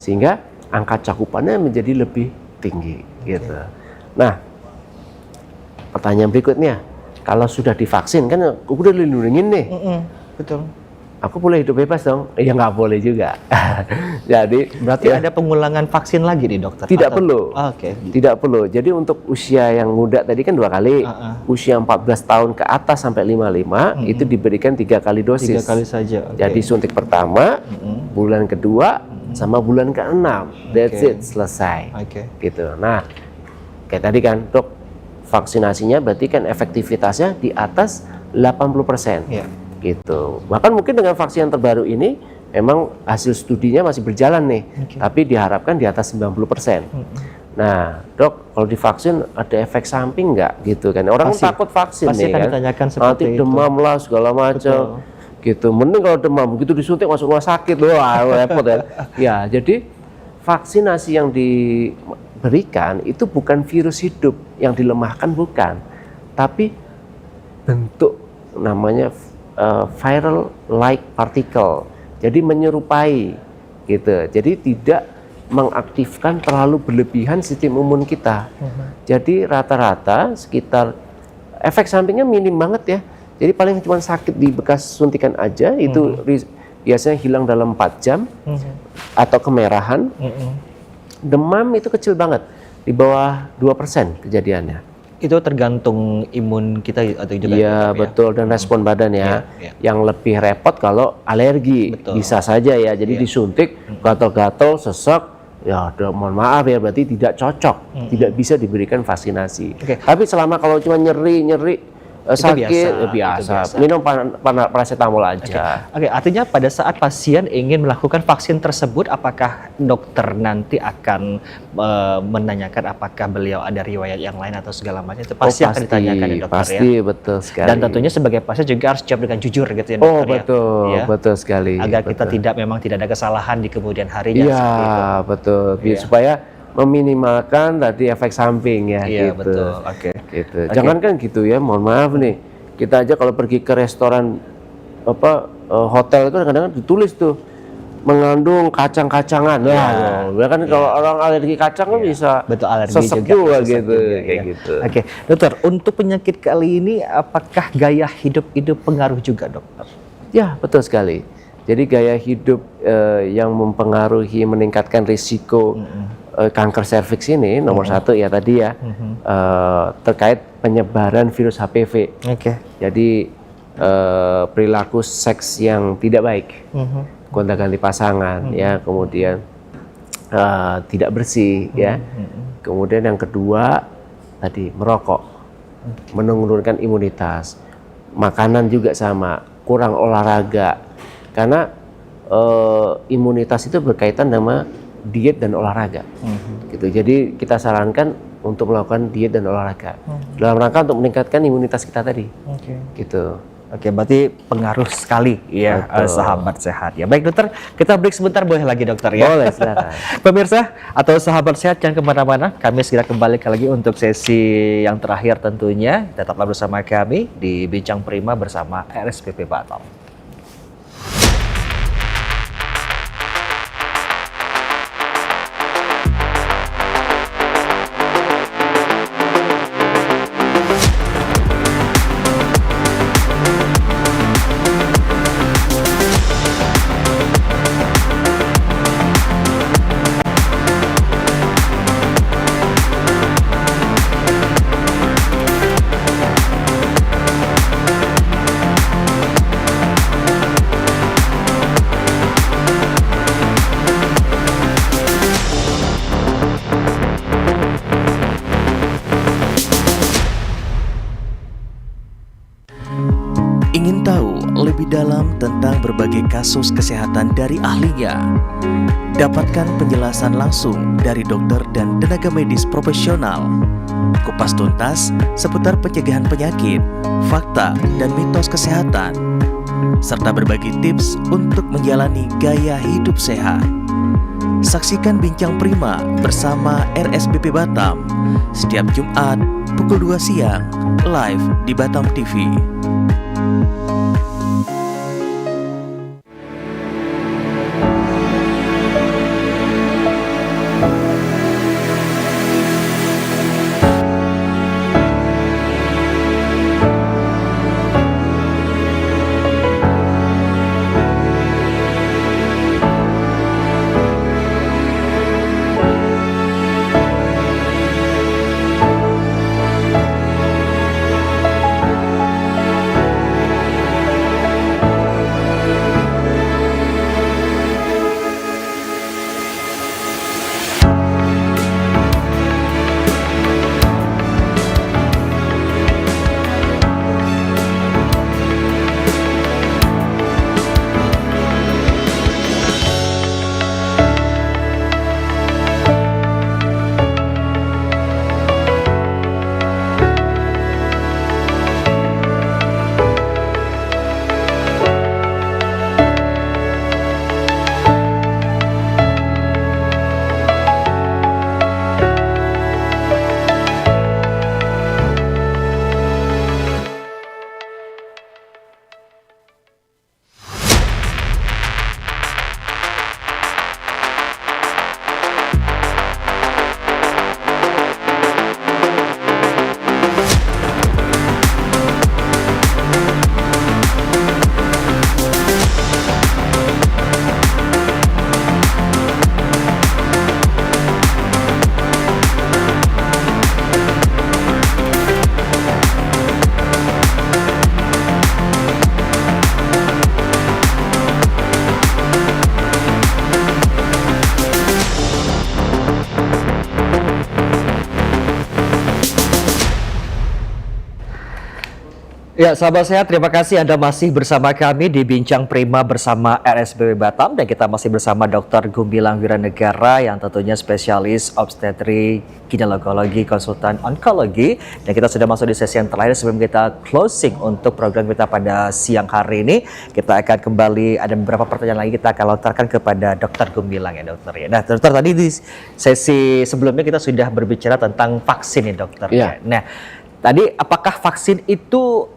Sehingga angka cakupannya menjadi lebih tinggi gitu. Nah, pertanyaan berikutnya, kalau sudah divaksin kan udah dilindungin nih. Betul. Aku boleh hidup bebas dong? Ya nggak boleh juga. Jadi berarti ada pengulangan vaksin lagi nih dokter? Tidak perlu. Tidak perlu. Jadi untuk usia yang muda tadi kan 2 kali. Usia 14 tahun ke atas sampai 55 itu diberikan 3 kali dosis. 3 kali saja. Jadi suntik pertama, bulan kedua, sama bulan ke-6. That's it, selesai. Gitu. Nah, kayak tadi kan dok, vaksinasinya berarti kan efektivitasnya di atas 80%. Gitu. Bahkan mungkin dengan vaksin yang terbaru ini memang hasil studinya masih berjalan nih, tapi diharapkan di atas 90%. Nah, dok, kalau divaksin ada efek samping nggak gitu kan? Orang takut vaksin nih kan, nanti demam lah segala macam. Gitu. Mending kalau demam begitu disuntik masuk rumah sakit, wah repot ya. Ya, jadi vaksinasi yang diberikan itu bukan virus hidup yang dilemahkan, bukan, tapi bentuk namanya viral like particle, jadi menyerupai gitu, jadi tidak mengaktifkan terlalu berlebihan sistem imun kita. Jadi rata-rata sekitar efek sampingnya minim banget ya, jadi paling cuma sakit di bekas suntikan aja, itu biasanya hilang dalam 4 jam atau kemerahan. Demam itu kecil banget, di bawah 2% kejadiannya itu tergantung imun kita atau juga Iya, dok, betul, dan respon badan ya. Iya. Yang lebih repot kalau alergi, Betul. bisa saja ya. Jadi disuntik, gatal-gatal, sesek, ya udah, mohon maaf ya, berarti tidak cocok, tidak bisa diberikan vaksinasi. Oke. Tapi selama kalau cuma nyeri, sakit, biasa, biasa. itu biasa. Minum paracetamol aja. Oke, artinya pada saat pasien ingin melakukan vaksin tersebut, apakah dokter nanti akan menanyakan apakah beliau ada riwayat yang lain atau segala macam? Itu pasti akan ditanyakan ya dokter pasti, ya. betul sekali. Dan tentunya sebagai pasien juga harus jawab dengan jujur gitu ya dokter Oh, ya. betul, Ya. betul sekali. Agar kita betul. memang tidak ada kesalahan di kemudian harinya. Iya, seperti itu. betul. Iya. Supaya meminimalkan tadi efek samping ya, Iya, gitu. betul. Oke. Gitu. Jangan kan gitu ya, mohon maaf nih. Kita aja kalau pergi ke restoran hotel itu kadang-kadang ditulis tuh mengandung kacang-kacangan. Ya kan kalau orang alergi kacang kan bisa Betul, alergi sesek juga, juga sesek gitu, juga, kayak ya. gitu. Oke, dokter, untuk penyakit kali ini apakah gaya hidup itu pengaruh juga, dokter? Ya, betul sekali. Jadi gaya hidup yang mempengaruhi meningkatkan risiko kanker serviks ini nomor satu ya tadi ya, terkait penyebaran virus HPV. Oke. Jadi perilaku seks yang tidak baik, gonta-ganti pasangan ya, kemudian tidak bersih ya. Kemudian yang kedua tadi merokok, menurunkan imunitas. Makanan juga sama, kurang olahraga. Karena imunitas itu berkaitan sama diet dan olahraga. Gitu. Jadi kita sarankan untuk melakukan diet dan olahraga dalam rangka untuk meningkatkan imunitas kita tadi. Gitu. Oke, berarti pengaruh sekali ya sahabat sehat ya. Baik dokter, kita break sebentar boleh lagi dokter ya? Boleh, silakan. Pemirsa atau sahabat sehat jangan kemana-mana, kami segera kembali lagi untuk sesi yang terakhir tentunya. Tetaplah bersama kami di Bincang Prima bersama RSPP Batam. Ingin tahu lebih dalam tentang berbagai kasus kesehatan dari ahlinya? Dapatkan penjelasan langsung dari dokter dan tenaga medis profesional. Kupas tuntas seputar pencegahan penyakit, fakta dan mitos kesehatan, serta berbagi tips untuk menjalani gaya hidup sehat. Saksikan Bincang Prima bersama RSBP Batam setiap Jumat pukul 2 siang live di Batam TV. Ya, sahabat sehat, terima kasih Anda masih bersama kami di Bincang Prima bersama RSBP Batam, dan kita masih bersama Dr. Gumilang Wiranegara yang tentunya spesialis obstetri, ginekologi, konsultan onkologi, dan kita sudah masuk di sesi yang terakhir sebelum kita closing untuk program kita pada siang hari ini. Kita akan kembali, ada beberapa pertanyaan lagi kita akan lontarkan kepada Dr. Gumilang ya dokter ya. Nah dokter, tadi di sesi sebelumnya kita sudah berbicara tentang vaksin ya dokter ya. Nah tadi apakah vaksin itu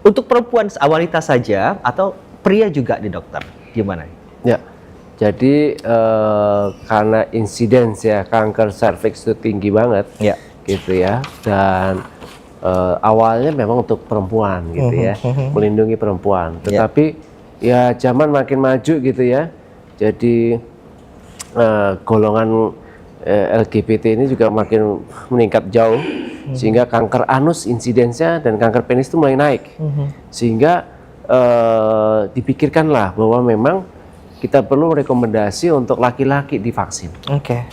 untuk perempuan wanita saja atau pria juga nih dokter? Gimana? Ya, jadi karena insiden ya kanker serviks itu tinggi banget, ya, gitu ya. Dan awalnya memang untuk perempuan gitu ya, melindungi perempuan. Tetapi ya zaman makin maju gitu ya, jadi golongan LGBT ini juga makin meningkat jauh, sehingga kanker anus insidensnya dan kanker penis itu mulai naik, sehingga dipikirkanlah bahwa memang kita perlu rekomendasi untuk laki-laki divaksin.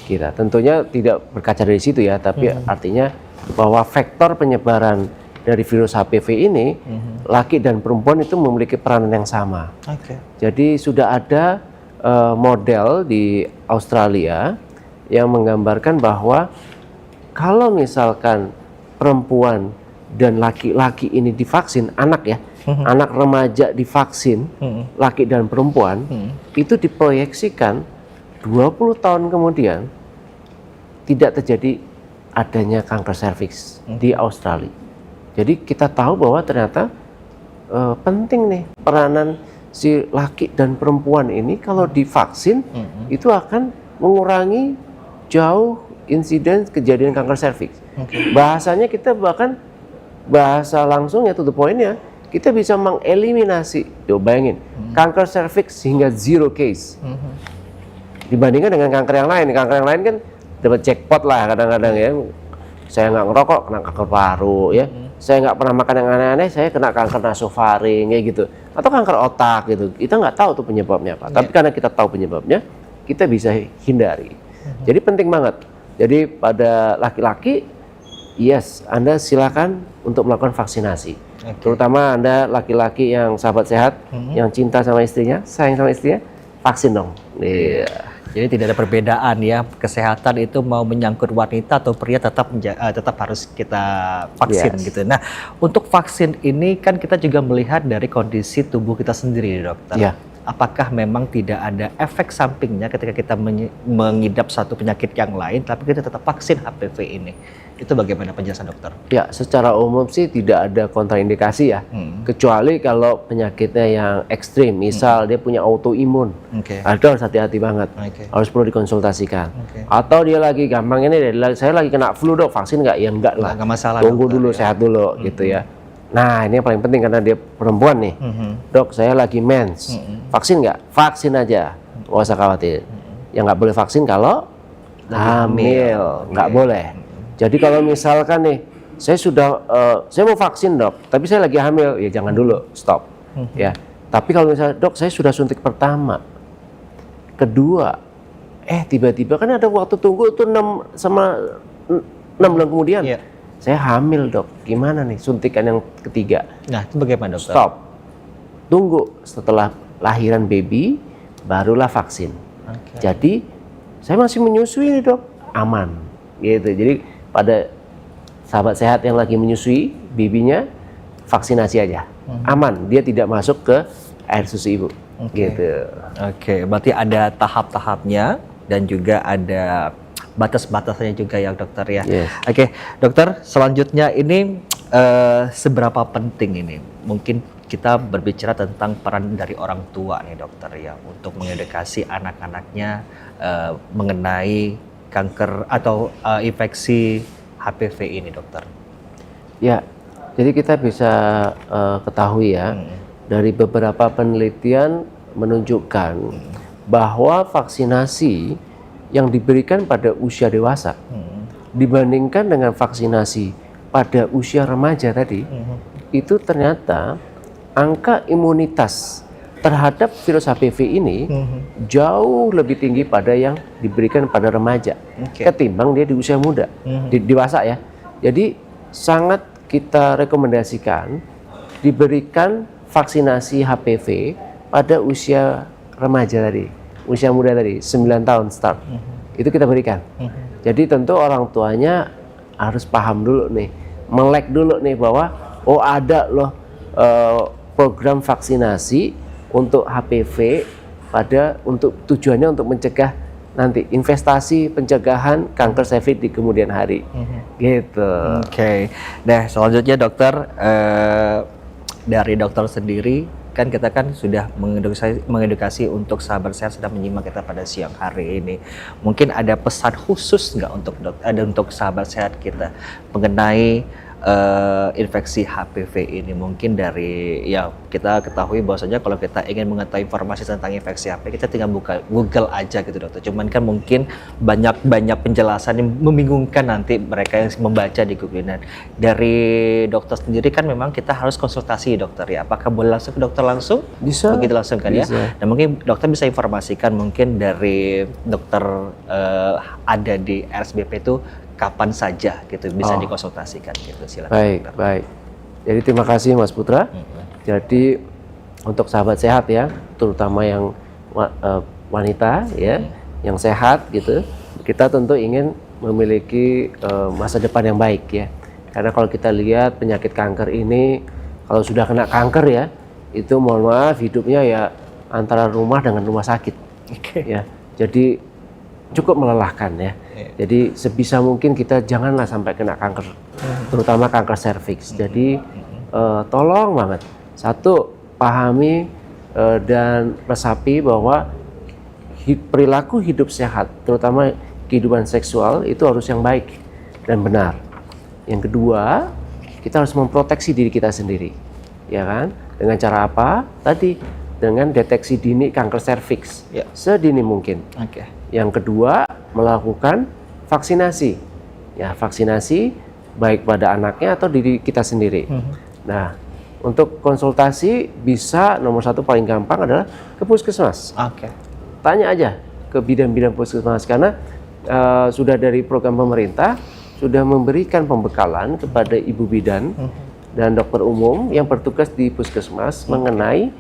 Kita tentunya tidak berkaca dari situ ya, tapi artinya bahwa vektor penyebaran dari virus HPV ini laki dan perempuan itu memiliki peranan yang sama. Jadi sudah ada model di Australia yang menggambarkan bahwa kalau misalkan perempuan dan laki-laki ini divaksin, anak ya, anak remaja divaksin, laki dan perempuan, itu diproyeksikan 20 tahun kemudian tidak terjadi adanya kanker serviks di Australia. Jadi kita tahu bahwa ternyata penting nih peranan si laki dan perempuan ini kalau divaksin itu akan mengurangi jauh insiden kejadian kanker serviks. Bahasanya kita bahkan bahasa langsung ya, to the point ya, kita bisa mengeliminasi, bayangin, kanker serviks hingga 0 case. Dibandingkan dengan kanker yang lain. Kanker yang lain kan dapat jackpot lah kadang-kadang ya. Saya nggak ngerokok, kena kanker paru ya. Saya nggak pernah makan yang aneh-aneh, saya kena kanker nasofaring kayak gitu. Atau kanker otak gitu. Kita nggak tahu tuh penyebabnya apa. Tapi karena kita tahu penyebabnya, kita bisa hindari. Jadi penting banget. Jadi pada laki-laki, yes, Anda silakan untuk melakukan vaksinasi. Terutama Anda laki-laki yang sahabat sehat, yang cinta sama istrinya, sayang sama istrinya, vaksin dong. Jadi tidak ada perbedaan ya, kesehatan itu mau menyangkut wanita atau pria tetap harus kita vaksin gitu. Nah, untuk vaksin ini kan kita juga melihat dari kondisi tubuh kita sendiri, dokter. Apakah memang tidak ada efek sampingnya ketika kita mengidap satu penyakit yang lain, tapi kita tetap vaksin HPV ini? Itu bagaimana penjelasan dokter? Ya, secara umum sih tidak ada kontraindikasi ya, kecuali kalau penyakitnya yang ekstrim, misal dia punya autoimun, itu harus hati-hati banget, harus perlu dikonsultasikan. Atau dia lagi gampang ini, saya lagi kena flu dok, vaksin nggak? Ya enggak lah, nggak masalah, tunggu dulu sehat dulu gitu ya. Nah ini yang paling penting karena dia perempuan nih, dok saya lagi mens, vaksin nggak? Vaksin aja, nggak usah khawatir. Yang nggak boleh vaksin kalau hamil, nggak boleh. Jadi kalau misalkan nih, saya mau vaksin dok, tapi saya lagi hamil, ya jangan dulu, stop. Ya. Tapi kalau misalnya dok saya sudah suntik pertama, kedua, tiba-tiba kan ada waktu tunggu tuh 6 bulan kemudian. Saya hamil dok, gimana nih suntikan yang ketiga? Nah itu bagaimana dokter? Stop, tunggu setelah lahiran baby, barulah vaksin. Jadi saya masih menyusui nih dok, aman, gitu. Jadi pada sahabat sehat yang lagi menyusui babynya, vaksinasi aja, aman, dia tidak masuk ke air susu ibu, gitu. Berarti ada tahap-tahapnya dan juga ada batas-batasnya juga ya dokter ya. Dokter, selanjutnya ini seberapa penting ini? Mungkin kita berbicara tentang peran dari orang tua nih dokter ya, untuk mengedukasi anak-anaknya mengenai kanker atau infeksi HPV ini dokter. Ya, jadi kita bisa ketahui ya, dari beberapa penelitian menunjukkan bahwa vaksinasi yang diberikan pada usia dewasa dibandingkan dengan vaksinasi pada usia remaja tadi, itu ternyata angka imunitas terhadap virus HPV ini jauh lebih tinggi pada yang diberikan pada remaja ketimbang dia di usia muda, dewasa ya. Jadi sangat kita rekomendasikan diberikan vaksinasi HPV pada usia remaja tadi, usia muda tadi, 9 tahun start. Itu kita berikan. Jadi tentu orang tuanya harus paham dulu nih, melek dulu nih bahwa oh ada loh program vaksinasi untuk HPV untuk tujuannya untuk mencegah nanti investasi pencegahan kanker serviks di kemudian hari. Gitu. Oke. Nah, selanjutnya dokter, dari dokter sendiri kan kita kan sudah mengedukasi untuk sahabat sehat sedang menyimak kita pada siang hari ini. Mungkin ada pesan khusus nggak untuk sahabat sehat kita mengenai infeksi HPV ini? Mungkin dari ya kita ketahui bahwasanya kalau kita ingin mengetahui informasi tentang infeksi HPV kita tinggal buka Google aja gitu dokter. Cuman kan mungkin banyak penjelasan yang membingungkan nanti mereka yang membaca di Google. Dan dari dokter sendiri kan memang kita harus konsultasi dokter ya. Apakah boleh langsung ke dokter langsung? Bisa. Begitu langsung kan Bisa. ya. Dan mungkin dokter bisa informasikan mungkin dari dokter ada di RSBP itu kapan saja gitu bisa dikonsultasikan gitu, silakan. Baik. Jadi terima kasih Mas Putra. Jadi untuk sahabat sehat ya, terutama yang wanita ya, yang sehat gitu, kita tentu ingin memiliki masa depan yang baik ya. Karena kalau kita lihat penyakit kanker ini, kalau sudah kena kanker ya, itu mohon maaf hidupnya ya antara rumah dengan rumah sakit. Ya. Jadi cukup melelahkan ya. Jadi sebisa mungkin kita janganlah sampai kena kanker, terutama kanker serviks. Jadi tolong banget, satu, pahami dan resapi bahwa perilaku hidup sehat, terutama kehidupan seksual itu harus yang baik dan benar. Yang kedua, kita harus memproteksi diri kita sendiri, ya kan? Dengan cara apa? Tadi dengan deteksi dini kanker serviks sedini mungkin. Yang kedua, melakukan vaksinasi. Ya, vaksinasi baik pada anaknya atau diri kita sendiri. Nah, untuk konsultasi bisa nomor satu paling gampang adalah ke puskesmas. Tanya aja ke bidan-bidan puskesmas karena sudah dari program pemerintah sudah memberikan pembekalan kepada ibu bidan dan dokter umum yang bertugas di puskesmas mengenai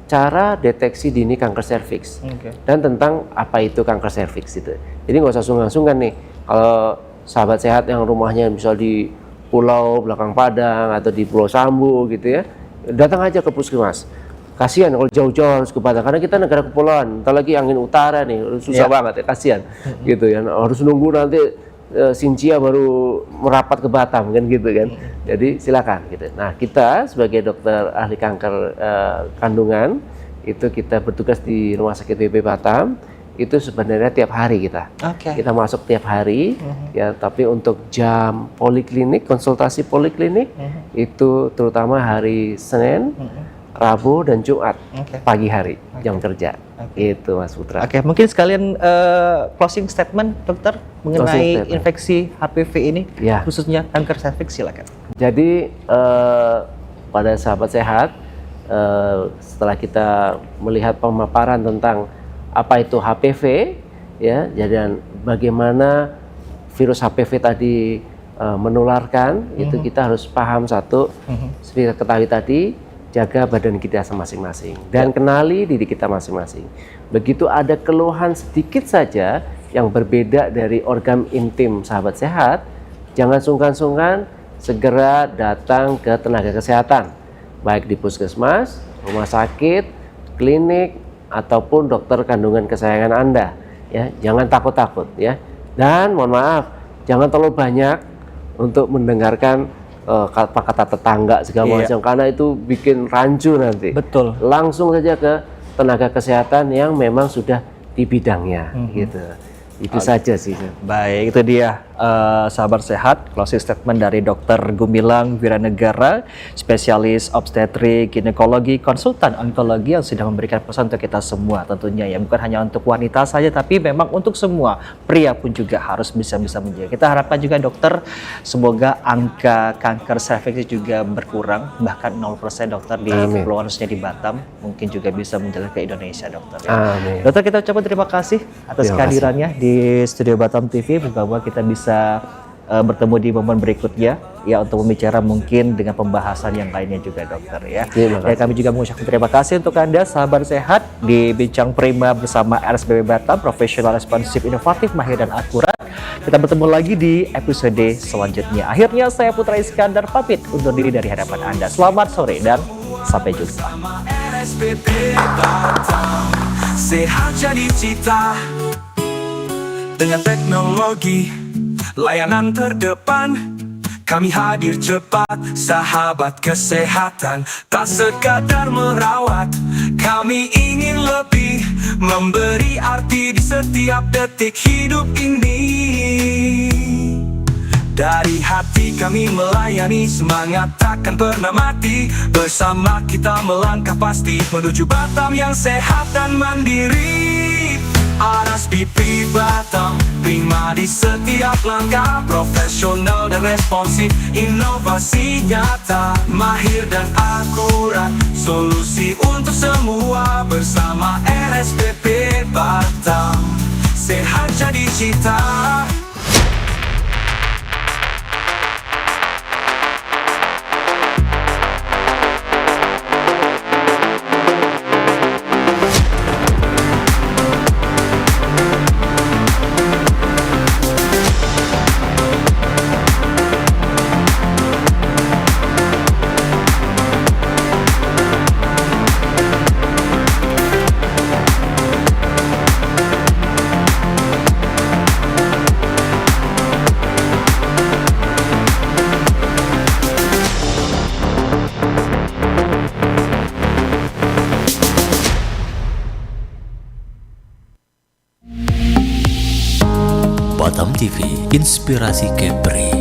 cara deteksi dini kanker serviks dan tentang apa itu kanker serviks itu. Jadi nggak usah sungkan-sungkan nih kalau sahabat sehat yang rumahnya misal di Pulau Belakang Padang atau di Pulau Sambu gitu ya, datang aja ke puskesmas. Kasihan kalau jauh-jauh harus ke Batam karena kita negara kepulauan, entar lagi angin utara nih susah banget ya, kasihan gitu ya, harus nunggu nanti Sincia baru merapat ke Batam kan gitu kan. Jadi silakan gitu. Nah, kita sebagai dokter ahli kanker kandungan itu kita bertugas di Rumah Sakit BP Batam itu sebenarnya tiap hari kita. Kita masuk tiap hari ya, tapi untuk jam poliklinik, konsultasi poliklinik itu terutama hari Senin, Rabu dan Jumat pagi hari jam kerja. Itu Mas Putra. Mungkin sekalian closing statement dokter mengenai infeksi HPV ini khususnya kanker serviks, silakan. Jadi pada sahabat sehat setelah kita melihat pemaparan tentang apa itu HPV ya, dan bagaimana virus HPV tadi menularkan, itu kita harus paham satu, seperti ketahui tadi, jaga badan kita masing-masing dan kenali diri kita masing-masing. Begitu ada keluhan sedikit saja yang berbeda dari organ intim sahabat sehat, jangan sungkan-sungkan segera datang ke tenaga kesehatan, baik di puskesmas, rumah sakit, klinik, ataupun dokter kandungan kesayangan Anda. Ya, jangan takut-takut ya. Dan mohon maaf, jangan terlalu banyak untuk mendengarkan kata-kata tetangga segala macam, karena itu bikin rancu nanti. Betul. Langsung saja ke tenaga kesehatan yang memang sudah di bidangnya gitu. Itu saja sih. Baik, itu dia sahabat sehat, closing statement dari Dr. Gumilang Wiranegara, spesialis obstetrik, ginekologi, konsultan onkologi yang sudah memberikan pesan untuk kita semua tentunya ya, bukan hanya untuk wanita saja tapi memang untuk semua, pria pun juga harus bisa menjaga. Kita harapkan juga dokter, semoga angka kanker serviks juga berkurang, bahkan 0% dokter di kepulauan, khususnya di Batam, mungkin juga bisa menjalar ke Indonesia dokter ya. Dokter, kita ucapkan terima kasih atas kehadirannya di Studio Batam TV, bahwa kita bisa bertemu di momen berikutnya ya untuk membicara mungkin dengan pembahasan yang lainnya juga dokter ya. Terima kasih. Dan kami juga mengucapkan terima kasih untuk Anda sahabat sehat di Bincang Prima bersama RSBP Batam, profesional, responsif, inovatif, mahir dan akurat. Kita bertemu lagi di episode selanjutnya. Akhirnya saya Putra Iskandar pamit undur diri dari hadapan Anda. Selamat sore dan sampai jumpa. RSBP Batam, sehat jadi cita dengan teknologi layanan terdepan. Kami hadir cepat, sahabat kesehatan. Tak sekadar merawat, kami ingin lebih, memberi arti di setiap detik hidup ini. Dari hati kami melayani, semangat takkan pernah mati. Bersama kita melangkah pasti menuju Batam yang sehat dan mandiri. RSBP Batam, prima di setiap langkah, profesional dan responsif, inovasi nyata, mahir dan akurat, solusi untuk semua bersama RSBP Batam, sehat jadi cita. Batam TV, inspirasi Kepri.